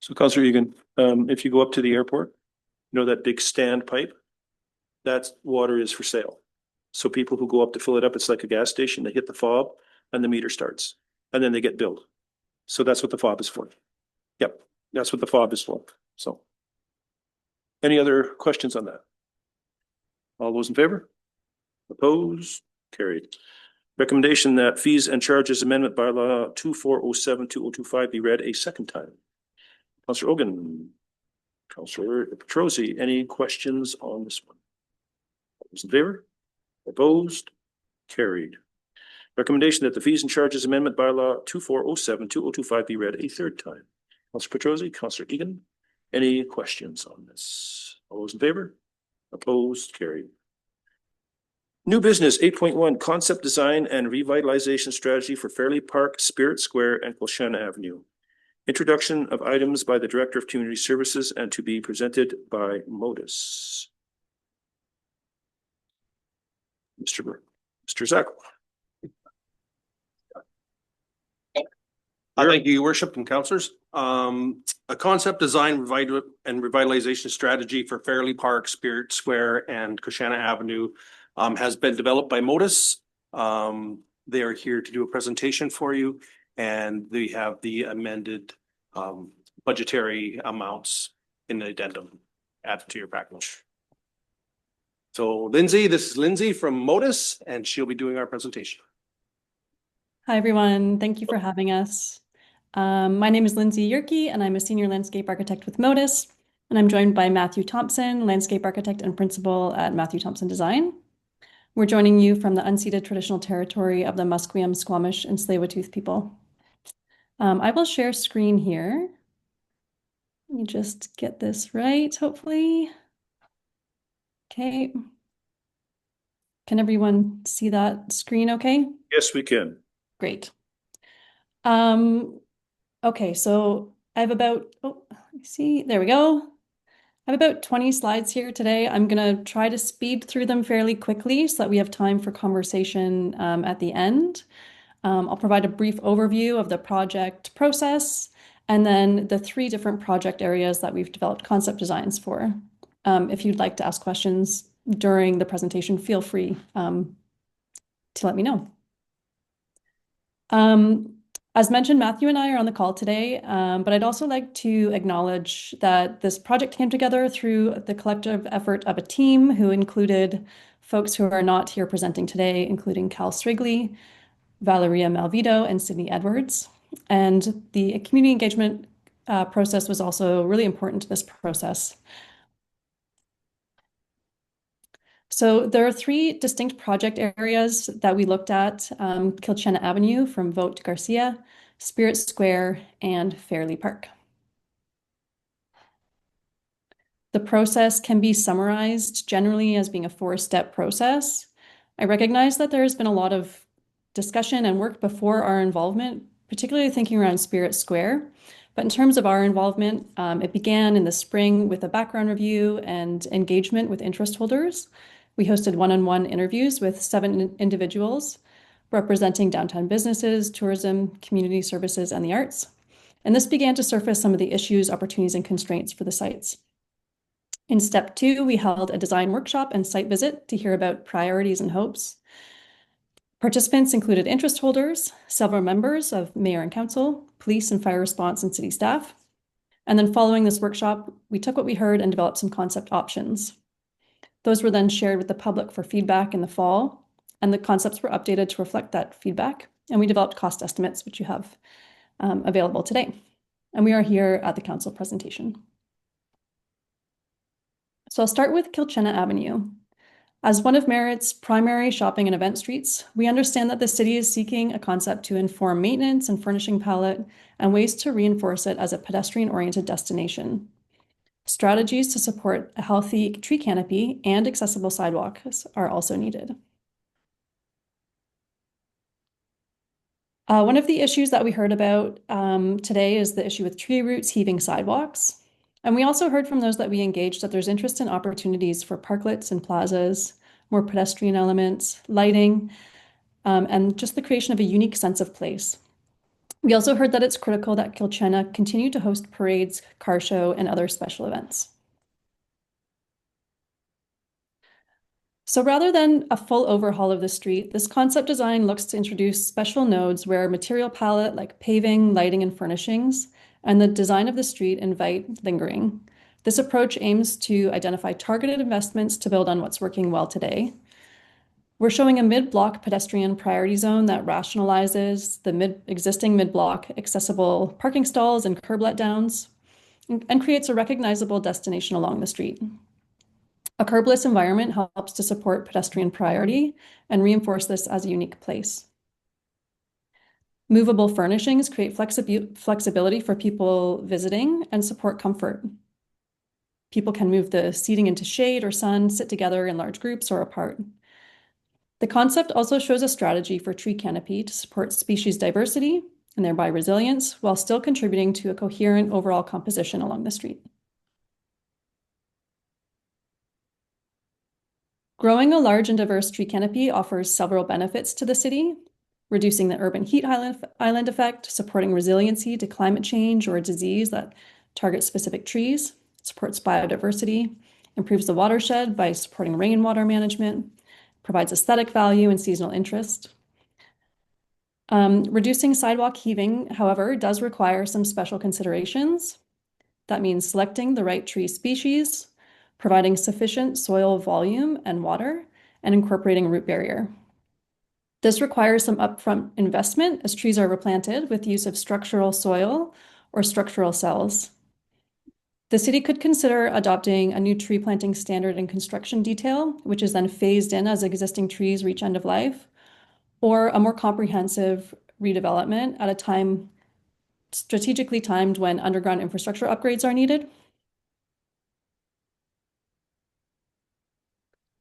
So Councillor Egan, if you go up to the airport, you know that big stand pipe? That water is for sale. So people who go up to fill it up, it's like a gas station, they hit the fob and the meter starts and then they get billed. So that's what the fob is for. Yep, that's what the fob is for. So. Any other questions on that? All those in favor? Opposed? Carried. Recommendation that fees and charges amendment by law 2407-2025 be read a second time. Councillor Ogan, Councillor Petrosi, any questions on this one? All those in favor? Opposed? Carried. Recommendation that the fees and charges amendment by law 2407-2025 be read a third time. Councillor Petrosi, Councillor Egan, any questions on this? All those in favor? Opposed? Carried. New business 8.1 concept design and revitalization strategy for Fairley Park, Spirit Square, and Colchana Avenue. Introduction of items by the Director of Community Services and to be presented by Modus. Mr. Zackel. Thank you, Your Worship and Councillors. A concept design and revitalization strategy for Fairley Park, Spirit Square, and Colchana Avenue has been developed by Modus. They are here to do a presentation for you, and they have the amended budgetary amounts in the addendum added to your package. So Lindsay, this is Lindsay from Modus, and she'll be doing our presentation. Hi, everyone. Thank you for having us. My name is Lindsay Yerke, and I'm a senior landscape architect with Modus, and I'm joined by Matthew Thompson, landscape architect and principal at Matthew Thompson Design. We're joining you from the unceded traditional territory of the Musqueam, Squamish, and Tsleil-Waututh people. I will share screen here. Let me just get this right, hopefully. Okay. Can everyone see that screen okay? Yes, we can. Great. Okay, so I have about, let me see, there we go. I have about 20 slides here today. I'm going to try to speed through them fairly quickly so that we have time for conversation at the end. I'll provide a brief overview of the project process and then the 3 different project areas that we've developed concept designs for. If you'd like to ask questions during the presentation, feel free to let me know. As mentioned, Matthew and I are on the call today, but I'd also like to acknowledge that this project came together through the collective effort of a team who included folks who are not here presenting today, including Cal Strigley, Valeria Malvito, and Sydney Edwards. And the community engagement process was also really important to this process. So there are 3 distinct project areas that we looked at, Colchana Avenue from Vogt to Garcia, Spirit Square, and Fairley Park. The process can be summarized generally as being a 4-step process. I recognize that there has been a lot of discussion and work before our involvement, particularly thinking around Spirit Square. But in terms of our involvement, it began in the spring with a background review and engagement with interest holders. We hosted one-on-one interviews with 7 individuals representing downtown businesses, tourism, community services, and the arts. And this began to surface some of the issues, opportunities, and constraints for the sites. In step 2, we held a design workshop and site visit to hear about priorities and hopes. Participants included interest holders, several members of mayor and council, police and fire response, and city staff. And then following this workshop, we took what we heard and developed some concept options. Those were then shared with the public for feedback in the fall, and the concepts were updated to reflect that feedback. And we developed cost estimates, which you have available today. And we are here at the council presentation. So I'll start with Colchana Avenue. As one of Merritt's primary shopping and event streets, we understand that the city is seeking a concept to inform maintenance and furnishing palette and ways to reinforce it as a pedestrian-oriented destination. Strategies to support a healthy tree canopy and accessible sidewalks are also needed. One of the issues that we heard about today is the issue with tree roots heaving sidewalks. And we also heard from those that we engaged that there's interest in opportunities for parklets and plazas, more pedestrian elements, lighting, and just the creation of a unique sense of place. We also heard that it's critical that Kilchena continue to host parades, car show, and other special events. So rather than a full overhaul of the street, this concept design looks to introduce special nodes where material palette like paving, lighting, and furnishings, and the design of the street invite lingering. This approach aims to identify targeted investments to build on what's working well today. We're showing a mid-block pedestrian priority zone that rationalizes the existing mid-block accessible parking stalls and curb let downs and creates a recognizable destination along the street. A curbless environment helps to support pedestrian priority and reinforce this as a unique place. Movable furnishings create flexibility for people visiting and support comfort. People can move the seating into shade or sun, sit together in large groups or apart. The concept also shows a strategy for tree canopy to support species diversity and thereby resilience, while still contributing to a coherent overall composition along the street. Growing a large and diverse tree canopy offers several benefits to the city, reducing the urban heat island effect, supporting resiliency to climate change or disease that target specific trees, supports biodiversity, improves the watershed by supporting rainwater management, provides aesthetic value and seasonal interest. Reducing sidewalk heaving, however, does require some special considerations. That means selecting the right tree species, providing sufficient soil volume and water, and incorporating root barrier. This requires some upfront investment as trees are replanted with use of structural soil or structural cells. The city could consider adopting a new tree planting standard and construction detail, which is then phased in as existing trees reach end of life, or a more comprehensive redevelopment at a time strategically timed when underground infrastructure upgrades are needed.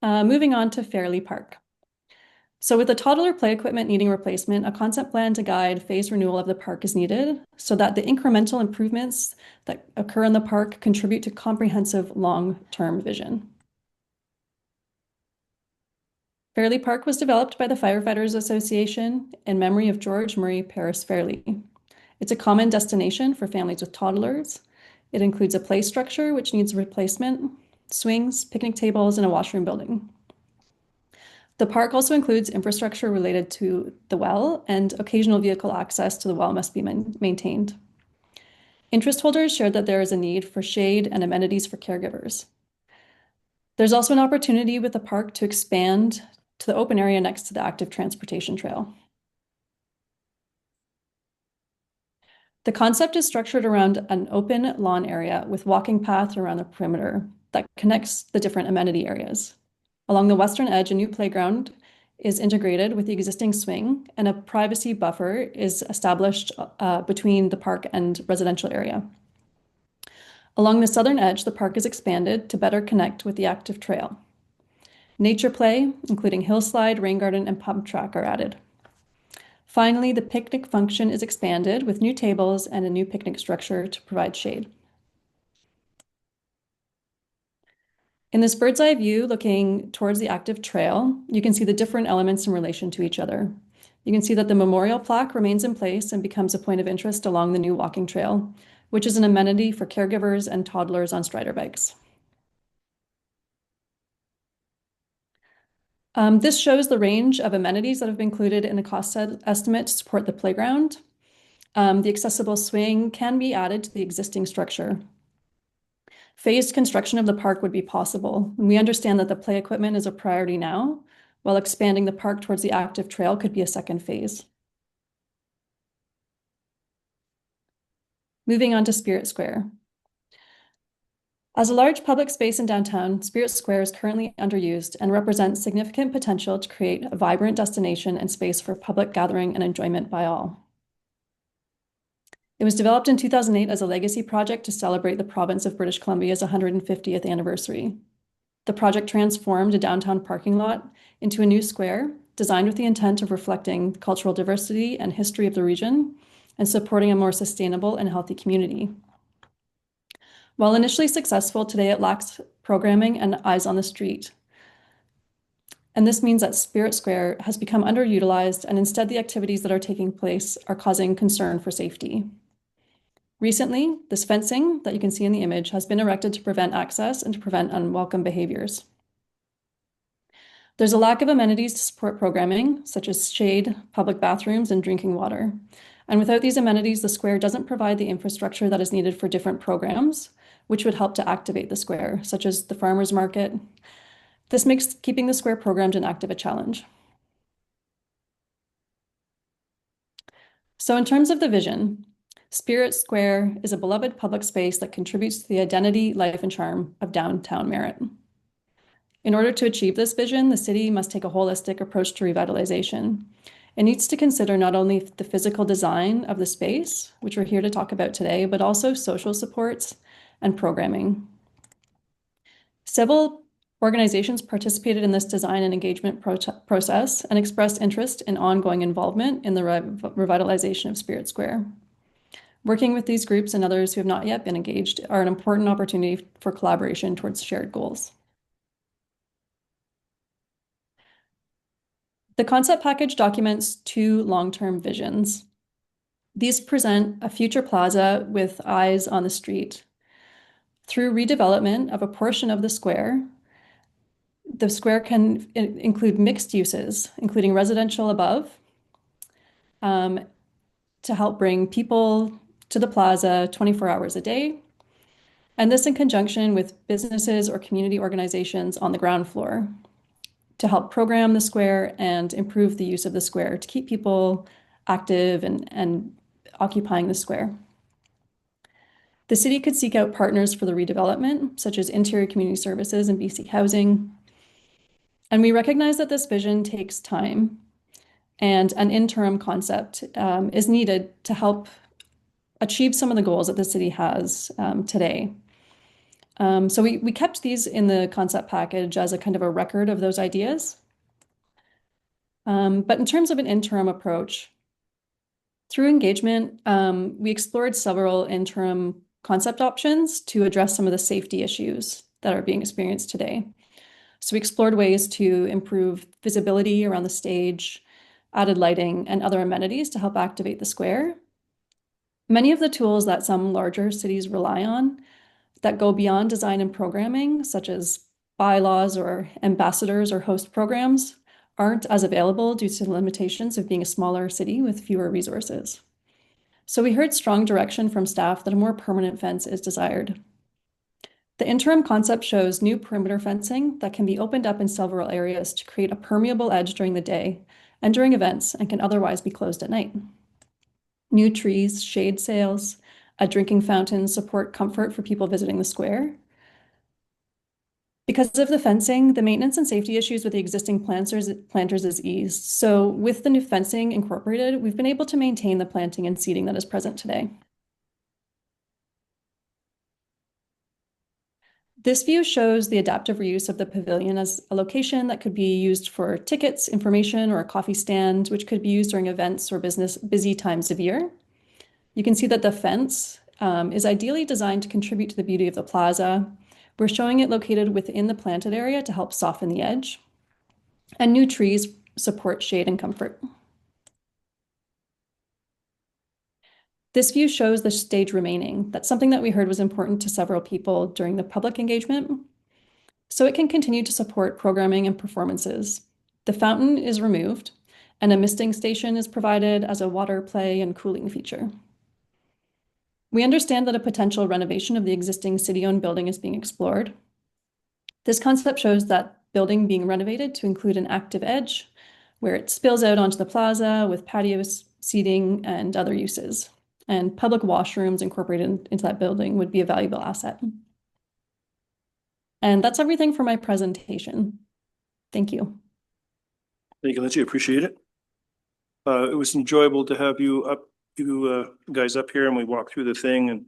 Moving on to Fairley Park. So with the toddler play equipment needing replacement, a concept plan to guide phase renewal of the park is needed so that the incremental improvements that occur in the park contribute to comprehensive long-term vision. Fairley Park was developed by the Firefighters Association in memory of George Murray Paris Fairley. It's a common destination for families with toddlers. It includes a play structure which needs replacement, swings, picnic tables, and a washroom building. The park also includes infrastructure related to the well, and occasional vehicle access to the well must be maintained. Interest holders shared that there is a need for shade and amenities for caregivers. There's also an opportunity with the park to expand to the open area next to the active transportation trail. The concept is structured around an open lawn area with walking path around the perimeter that connects the different amenity areas. Along the western edge, a new playground is integrated with the existing swing, and a privacy buffer is established between the park and residential area. Along the southern edge, the park is expanded to better connect with the active trail. Nature play, including hillslide, rain garden, and pump track, are added. Finally, the picnic function is expanded with new tables and a new picnic structure to provide shade. In this bird's eye view, looking towards the active trail, you can see the different elements in relation to each other. You can see that the memorial plaque remains in place and becomes a point of interest along the new walking trail, which is an amenity for caregivers and toddlers on Strider bikes. This shows the range of amenities that have been included in the cost estimate to support the playground. The accessible swing can be added to the existing structure. Phased construction of the park would be possible. We understand that the play equipment is a priority now, while expanding the park towards the active trail could be a second phase. Moving on to Spirit Square. As a large public space in downtown, Spirit Square is currently underused and represents significant potential to create a vibrant destination and space for public gathering and enjoyment by all. It was developed in 2008 as a legacy project to celebrate the province of British Columbia's 150th anniversary. The project transformed a downtown parking lot into a new square, designed with the intent of reflecting cultural diversity and history of the region and supporting a more sustainable and healthy community. While initially successful, today it lacks programming and eyes on the street. And this means that Spirit Square has become underutilized, and instead the activities that are taking place are causing concern for safety. Recently, this fencing that you can see in the image has been erected to prevent access and to prevent unwelcome behaviors. There's a lack of amenities to support programming, such as shade, public bathrooms, and drinking water. And without these amenities, the square doesn't provide the infrastructure that is needed for different programs, which would help to activate the square, such as the farmers market. This makes keeping the square programmed and active a challenge. So in terms of the vision, Spirit Square is a beloved public space that contributes to the identity, life, and charm of downtown Merritt. In order to achieve this vision, the city must take a holistic approach to revitalization. It needs to consider not only the physical design of the space, which we're here to talk about today, but also social supports and programming. Several organizations participated in this design and engagement process and expressed interest in ongoing involvement in the revitalization of Spirit Square. Working with these groups and others who have not yet been engaged are an important opportunity for collaboration towards shared goals. The concept package documents 2 long-term visions. These present a future plaza with eyes on the street. Through redevelopment of a portion of the square can include mixed uses, including residential above, to help bring people to the plaza 24 hours a day. And this in conjunction with businesses or community organizations on the ground floor to help program the square and improve the use of the square to keep people active and occupying the square. The city could seek out partners for the redevelopment, such as Interior Community Services and BC Housing. And we recognize that this vision takes time, and an interim concept is needed to help achieve some of the goals that the city has today. So we kept these in the concept package as a kind of a record of those ideas. But in terms of an interim approach, through engagement, we explored several interim concept options to address some of the safety issues that are being experienced today. So we explored ways to improve visibility around the stage, added lighting, and other amenities to help activate the square. Many of the tools that some larger cities rely on that go beyond design and programming, such as bylaws or ambassadors or host programs, aren't as available due to the limitations of being a smaller city with fewer resources. So we heard strong direction from staff that a more permanent fence is desired. The interim concept shows new perimeter fencing that can be opened up in several areas to create a permeable edge during the day and during events and can otherwise be closed at night. New trees, shade sails, a drinking fountain support comfort for people visiting the square. Because of the fencing, the maintenance and safety issues with the existing planters is eased. So with the new fencing incorporated, we've been able to maintain the planting and seating that is present today. This view shows the adaptive reuse of the pavilion as a location that could be used for tickets, information, or a coffee stand, which could be used during events or busy times of year. You can see that the fence is ideally designed to contribute to the beauty of the plaza. We're showing it located within the planted area to help soften the edge. And new trees support shade and comfort. This view shows the stage remaining. That's something that we heard was important to several people during the public engagement. So it can continue to support programming and performances. The fountain is removed and a misting station is provided as a water play and cooling feature. We understand that a potential renovation of the existing city-owned building is being explored. This concept shows that building being renovated to include an active edge where it spills out onto the plaza with patios, seating, and other uses. And public washrooms incorporated into that building would be a valuable asset. And that's everything for my presentation. Thank you. Thank you, Lindsay. Appreciate it. It was enjoyable to have you guys up here, and we walked through the thing,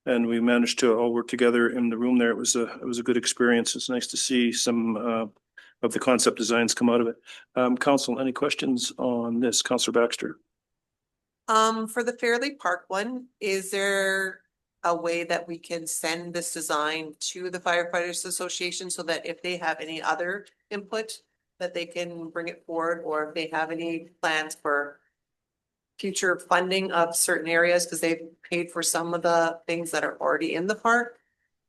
and we managed to all work together in the room there. It was a good experience. It's nice to see some of the concept designs come out of it. Council, any questions on this? Councillor Baxter. For the Fairley Park one, is there a way that we can send this design to the firefighters association so that if they have any other input, that they can bring it forward, or if they have any plans for future funding of certain areas, because they've paid for some of the things that are already in the park.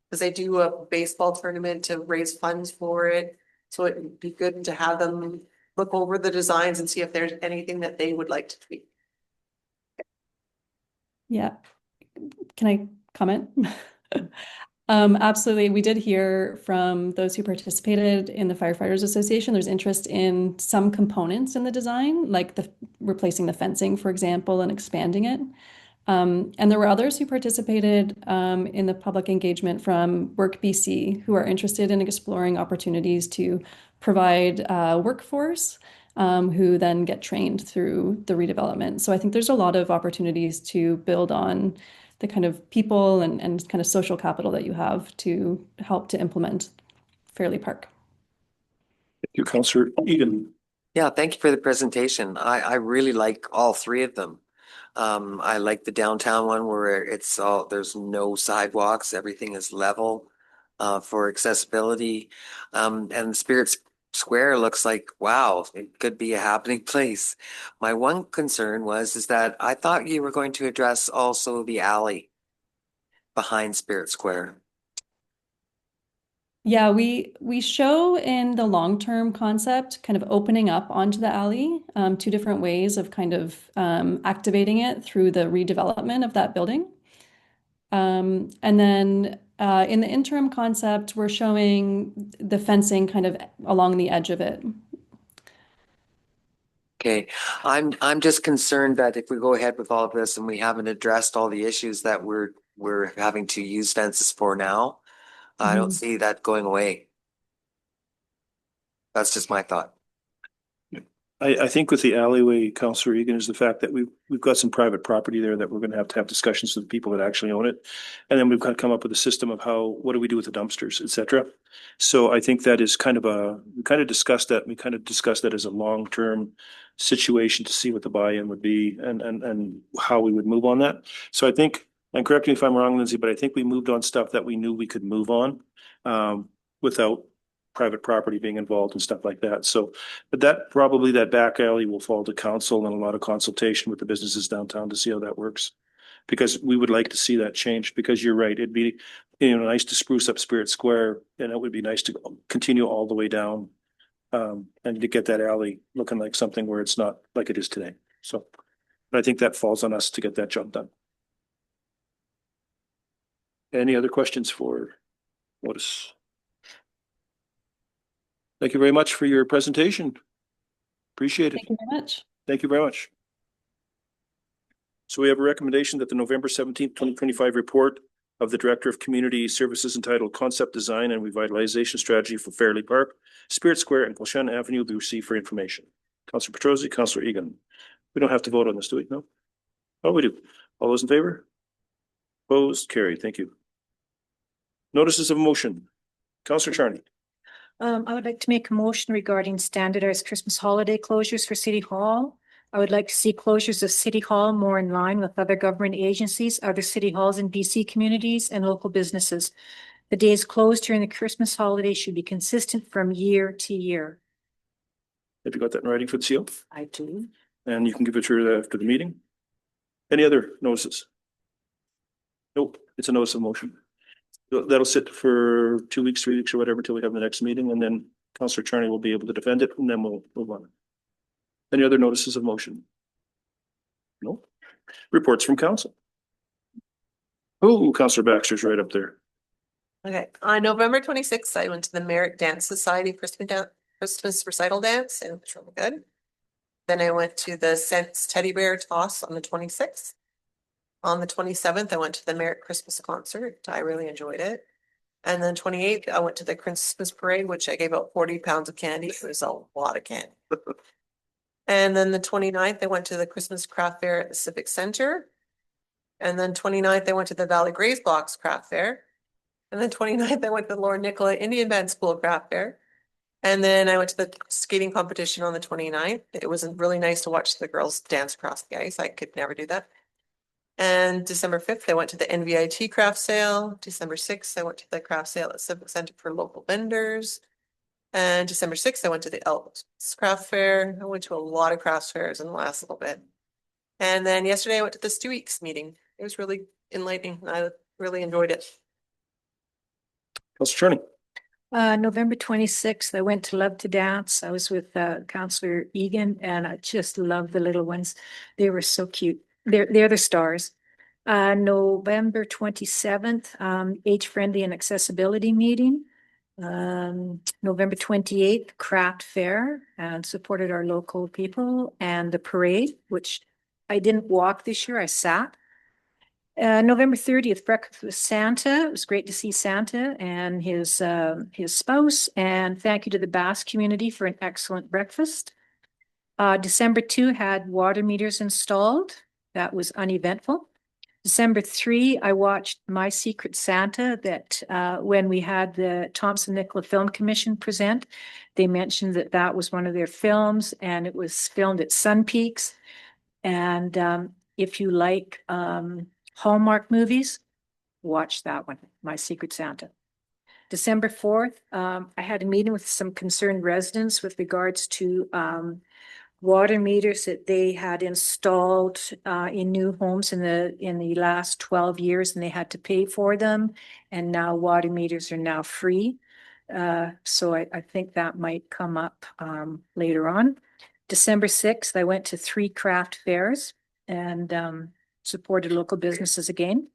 Because they do a baseball tournament to raise funds for it. So it'd be good to have them look over the designs and see if there's anything that they would like to tweak. Yeah. Can I comment? Absolutely. We did hear from those who participated in the Firefighters Association. There's interest in some components in the design, like the replacing the fencing, for example, and expanding it. And there were others who participated in the public engagement from Work BC who are interested in exploring opportunities to provide workforce who then get trained through the redevelopment. So I think there's a lot of opportunities to build on the kind of people and kind of social capital that you have to help to implement Fairley Park. Thank you, Councillor Egan. Yeah, thank you for the presentation. I really like all three of them. I like the downtown one where it's all, there's no sidewalks, everything is level for accessibility. And Spirit Square looks like, wow, it could be a happening place. My one concern is that I thought you were going to address also the alley behind Spirit Square. Yeah, we show in the long-term concept kind of opening up onto the alley, two different ways of kind of activating it through the redevelopment of that building. And then in the interim concept, we're showing the fencing kind of along the edge of it. Okay, I'm just concerned that if we go ahead with all of this and we haven't addressed all the issues that we're having to use fences for now, I don't see that going away. That's just my thought. I think with the alleyway, Councillor Egan, is the fact that we've got some private property there that we're gonna have to have discussions with the people that actually own it. And then we've got to come up with a system of what do we do with the dumpsters, et cetera. So I think that is kind of we kind of discussed that as a long-term situation to see what the buy-in would be and how we would move on that. So I think, and correct me if I'm wrong, Lindsay, but I think we moved on stuff that we knew we could move on without private property being involved and stuff like that. So, but that back alley will fall to council and a lot of consultation with the businesses downtown to see how that works. Because we would like to see that change, because you're right, it'd be, nice to spruce up Spirit Square, and it would be nice to continue all the way down and to get that alley looking like something where it's not like it is today. So, but I think that falls on us to get that job done. Any other questions for Otis? Thank you very much for your presentation. Appreciate it. Thank you very much. Thank you very much. So we have a recommendation that the November 17th, 2025 report of the Director of Community Services entitled Concept Design and Revitalization Strategy for Fairley Park, Spirit Square and Colchana Avenue be received for information. Councillor Petrosi, Councillor Egan. We don't have to vote on this, do we? No? Oh, we do. All those in favor? Opposed? Carried. Thank you. Notices of motion. Councillor Charney. I would like to make a motion regarding standardized Christmas holiday closures for City Hall. I would like to see closures of City Hall more in line with other government agencies, other city halls in BC communities, and local businesses. The days closed during the Christmas holiday should be consistent from year to year. Have you got that in writing for the seal? I do. And you can give it to her after the meeting. Any other notices? Nope, it's a notice of motion. That'll sit for 2 weeks, 3 weeks or whatever until we have the next meeting, and then Councillor Charney will be able to defend it, and then we'll move on. Any other notices of motion? No. Reports from council. Oh, Councillor Baxter's right up there. Okay, on November 26th, I went to the Merritt Dance Society Christmas recital dance, and it was really good. Then I went to the Sense Teddy Bear Toss on the 26th. On the 27th, I went to the Merritt Christmas concert. I really enjoyed it. And then 28th, I went to the Christmas parade, which I gave out 40 pounds of candy. It was a lot of candy. And then the 29th, I went to the Christmas craft fair at the Civic Center. And then 29th, I went to the Valley Grays Box craft fair. And then 29th, I went to the Lord Nicola Indian Band School craft fair. And then I went to the skating competition on the 29th. It was really nice to watch the girls dance across the ice. I could never do that. And December 5th, I went to the NVIT craft sale. December 6th, I went to the craft sale at Civic Center for local vendors. And December 6th, I went to the Elks Craft Fair. I went to a lot of craft fairs in the last little bit. And then yesterday I went to the Stu Weeks meeting. It was really enlightening. I really enjoyed it. Councillor Charney. November 26th, I went to Love to Dance. I was with Councillor Egan and I just love the little ones. They were so cute. They're the stars. November 27th, age friendly and accessibility meeting. November 28th, craft fair and supported our local people, and the parade, which I didn't walk this year, I sat. November 30th, breakfast with Santa. It was great to see Santa and his spouse, and thank you to the Basque community for an excellent breakfast. December 2 had water meters installed. That was uneventful. December 3, I watched My Secret Santa that when we had the Thompson Nicola Film Commission present, they mentioned that that was one of their films and it was filmed at Sun Peaks. And if you like Hallmark movies, watch that one, My Secret Santa. December 4th, I had a meeting with some concerned residents with regards to water meters that they had installed in new homes in the last 12 years, and they had to pay for them. And now water meters are now free. So I think that might come up later on. December 6th, I went to 3 craft fairs and supported local businesses again.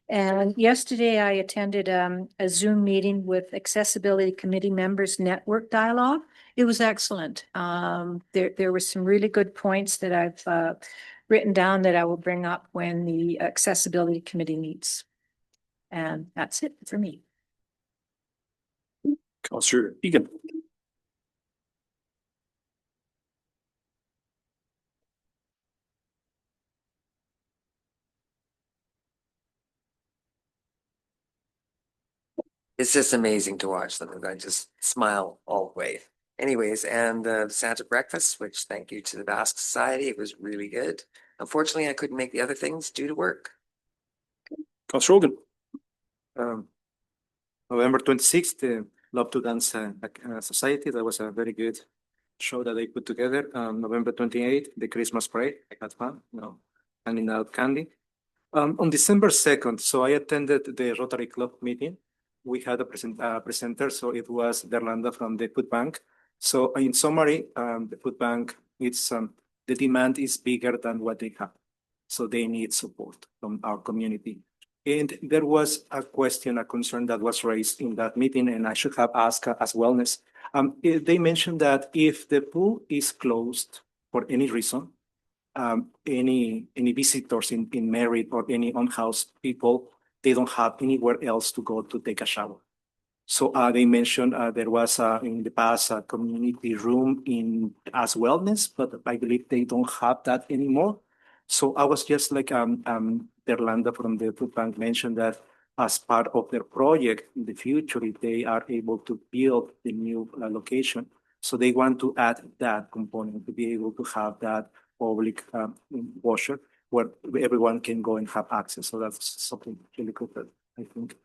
And yesterday I attended a Zoom meeting with Accessibility Committee Members Network Dialogue. It was excellent. There were some really good points that I've written down that I will bring up when the Accessibility Committee meets. And that's it for me. Councillor Egan. It's just amazing to watch them. I just smile all the way. Anyways, and the Santa breakfast, which thank you to the Basque Society. It was really good. Unfortunately, I couldn't make the other things due to work. Councillor Hogan. November 26th, the Love to Dance Society. That was a very good show that they put together. November 28th, the Christmas parade. I had fun, handing out candy. On December 2nd, so I attended the Rotary Club meeting. We had a presenter, so it was Derlanda from the Food Bank. So in summary, the Food Bank, it's the demand is bigger than what they have. So they need support from our community. And there was a question, a concern that was raised in that meeting, and I should have asked as wellness. They mentioned that if the pool is closed for any reason, any visitors in Merritt or any unhoused people, they don't have anywhere else to go to take a shower. So they mentioned there was in the past a community room in as wellness, but I believe they don't have that anymore. So I was just like Derlanda from the Food Bank mentioned that as part of their project in the future, if they are able to build the new location, so they want to add that component to be able to have that public washer where everyone can go and have access. So that's something really good that I think.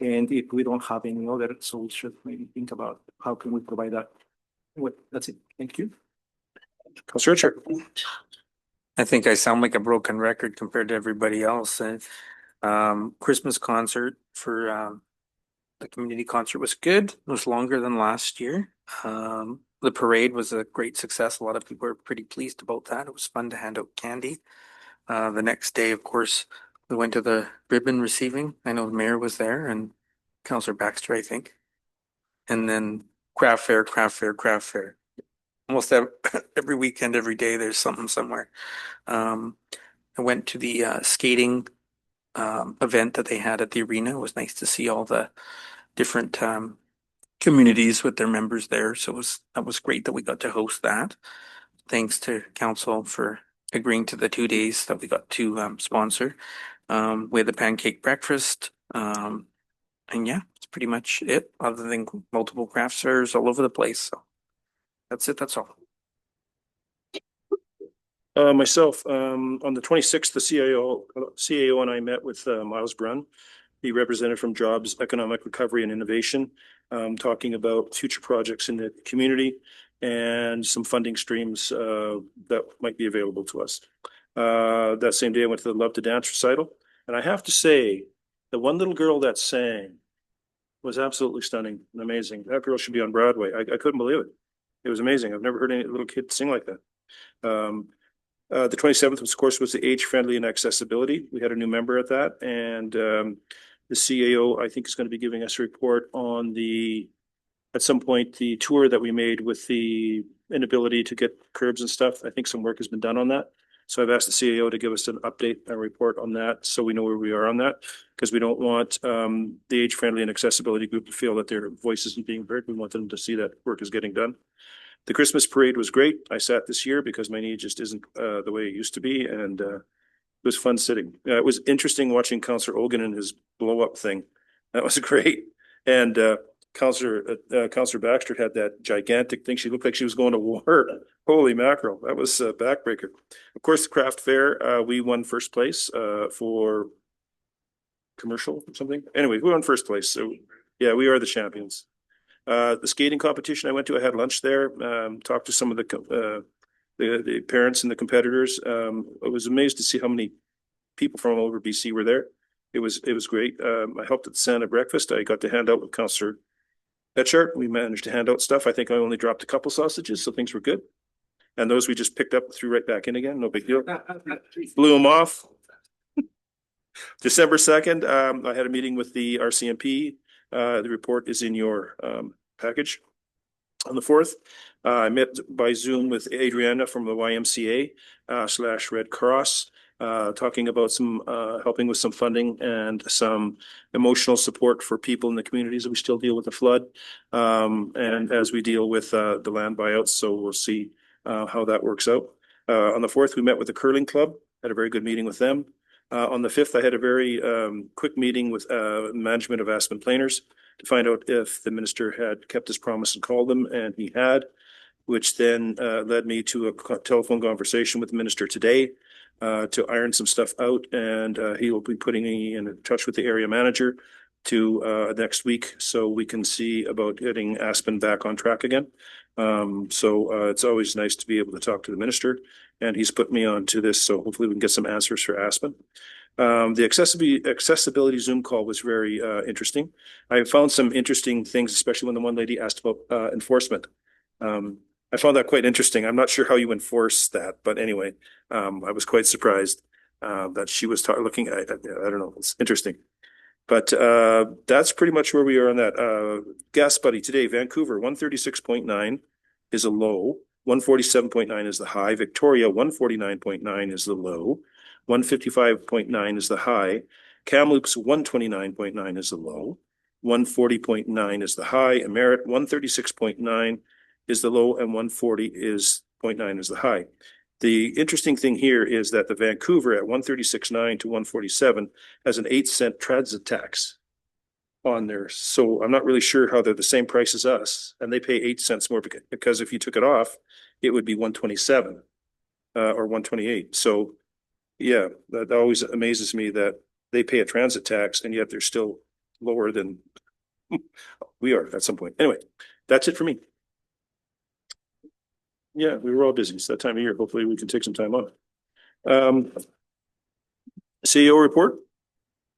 And if we don't have any other, so we should maybe think about how can we provide that. Well, that's it. Thank you. Councillor Richard. I think I sound like a broken record compared to everybody else. Christmas concert for the community concert was good. It was longer than last year. The parade was a great success. A lot of people were pretty pleased about that. It was fun to hand out candy. The next day, of course, we went to the ribbon receiving. I know the mayor was there and Councillor Baxter, I think. And then craft fair. Almost every weekend, every day, there's something somewhere. I went to the skating event that they had at the arena. It was nice to see all the different communities with their members there. So that was great that we got to host that. Thanks to council for agreeing to the 2 days that we got to sponsor. We had the pancake breakfast. And yeah, it's pretty much it, other than multiple craft fairs all over the place. So that's it. That's all. Myself, on the 26th, the CAO and I met with Miles Brunn, the representative from Jobs, Economic Recovery and Innovation, talking about future projects in the community and some funding streams that might be available to us. That same day, I went to the Love to Dance recital, and I have to say, the one little girl that sang was absolutely stunning and amazing. That girl should be on Broadway. I couldn't believe it. It was amazing. I've never heard any little kid sing like that. The 27th, of course, was the age friendly and accessibility. We had a new member at that, and the CAO, I think, is going to be giving us a report on at some point, the tour that we made with the inability to get curbs and stuff. I think some work has been done on that. So I've asked the CAO to give us an update and report on that, so we know where we are on that, because we don't want the age friendly and accessibility group to feel that their voice isn't being heard. We want them to see that work is getting done. The Christmas parade was great. I sat this year because my knee just isn't the way it used to be, and it was fun sitting. It was interesting watching Councillor Ogan and his blow up thing. That was great. And Councillor Baxter had that gigantic thing. She looked like she was going to war. Holy mackerel. That was a backbreaker. Of course, the craft fair, we won first place for commercial or something. Anyway, we won first place. So yeah, we are the champions. The skating competition I went to, I had lunch there, talked to some of the parents and the competitors. I was amazed to see how many people from all over BC were there. It was great. I helped at the Santa breakfast. I got to hand out with Councillor Petchart. We managed to hand out stuff. I think I only dropped a couple sausages, so things were good. And those we just picked up and threw right back in again. No big deal. Blew them off. December 2nd, I had a meeting with the RCMP. The report is in your package. On the 4th, I met by Zoom with Adriana from the YMCA / Red Cross, talking about some helping with some funding and some emotional support for people in the communities that we still deal with the flood, and as we deal with the land buyouts. So we'll see how that works out. On the 4th, we met with the curling club, had a very good meeting with them. On the 5th, I had a very quick meeting with management of Aspen Planers to find out if the minister had kept his promise and called them, and he had, which then led me to a telephone conversation with the minister today to iron some stuff out, and he will be putting me in touch with the area manager to next week, so we can see about getting Aspen back on track again. So it's always nice to be able to talk to the minister, and he's put me on to this, so hopefully we can get some answers for Aspen. The accessibility Zoom call was very interesting. I found some interesting things, especially when the one lady asked about enforcement. I found that quite interesting. I'm not sure how you enforce that, but anyway, I was quite surprised that she was looking at, I don't know, it's interesting. But that's pretty much where we are on that. Gas Buddy today, Vancouver, 136.9 is a low, 147.9 is the high. Victoria, 149.9 is the low, 155.9 is the high. Kamloops, 129.9 is the low, 140.9 is the high. Merritt, 136.9 is the low, and 140.9 is the high. The interesting thing here is that the Vancouver at 136.9 to 147 has an 8-cent transit tax on there. So I'm not really sure how they're the same price as us, and they pay 8 cents more because if you took it off, it would be 127 or 128. So yeah, that always amazes me that they pay a transit tax and yet they're still lower than we are at some point. Anyway, that's it for me. Yeah, we were all busy. It's that time of year. Hopefully we can take some time off. CEO report.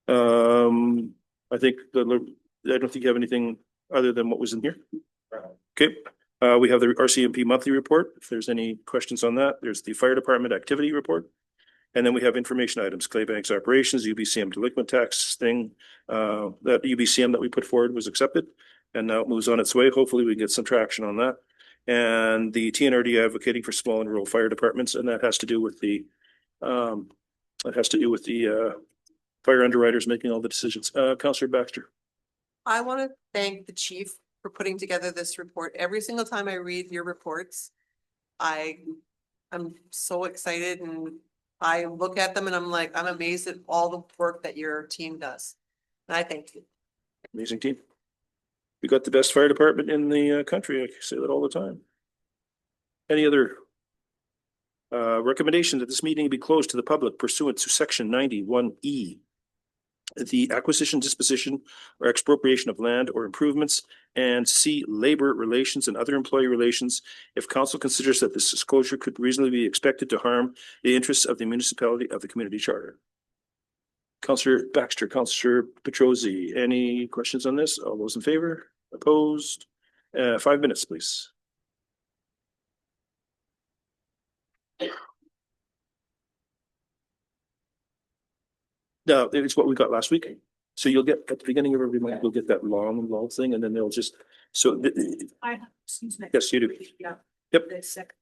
I think I don't think you have anything other than what was in here. Okay. We have the RCMP monthly report. If there's any questions on that, there's the fire department activity report. And then we have information items, Claybank's operations, UBCM delinquent tax thing. That UBCM that we put forward was accepted, and now it moves on its way. Hopefully we can get some traction on that. And the TNRD advocating for small and rural fire departments, and that has to do with the fire underwriters making all the decisions. Councillor Baxter. I want to thank the chief for putting together this report. Every single time I read your reports, I'm so excited, and I look at them and I'm like, I'm amazed at all the work that your team does. And I thank you. Amazing team. We got the best fire department in the country. I say that all the time. Any other Recommendation that this meeting be closed to the public pursuant to section 91E. The acquisition, disposition, or expropriation of land or improvements, and C, labor relations and other employee relations, if council considers that this disclosure could reasonably be expected to harm the interests of the municipality of the community charter. Councillor Baxter, Councillor Petrosi, any questions on this? All those in favor? Opposed? 5 minutes, please. No, it's what we got last week. So you'll get, at the beginning of every month, you'll get that long thing, and then they'll just, so. Excuse me. Yes, you do. Yeah. Yep. The second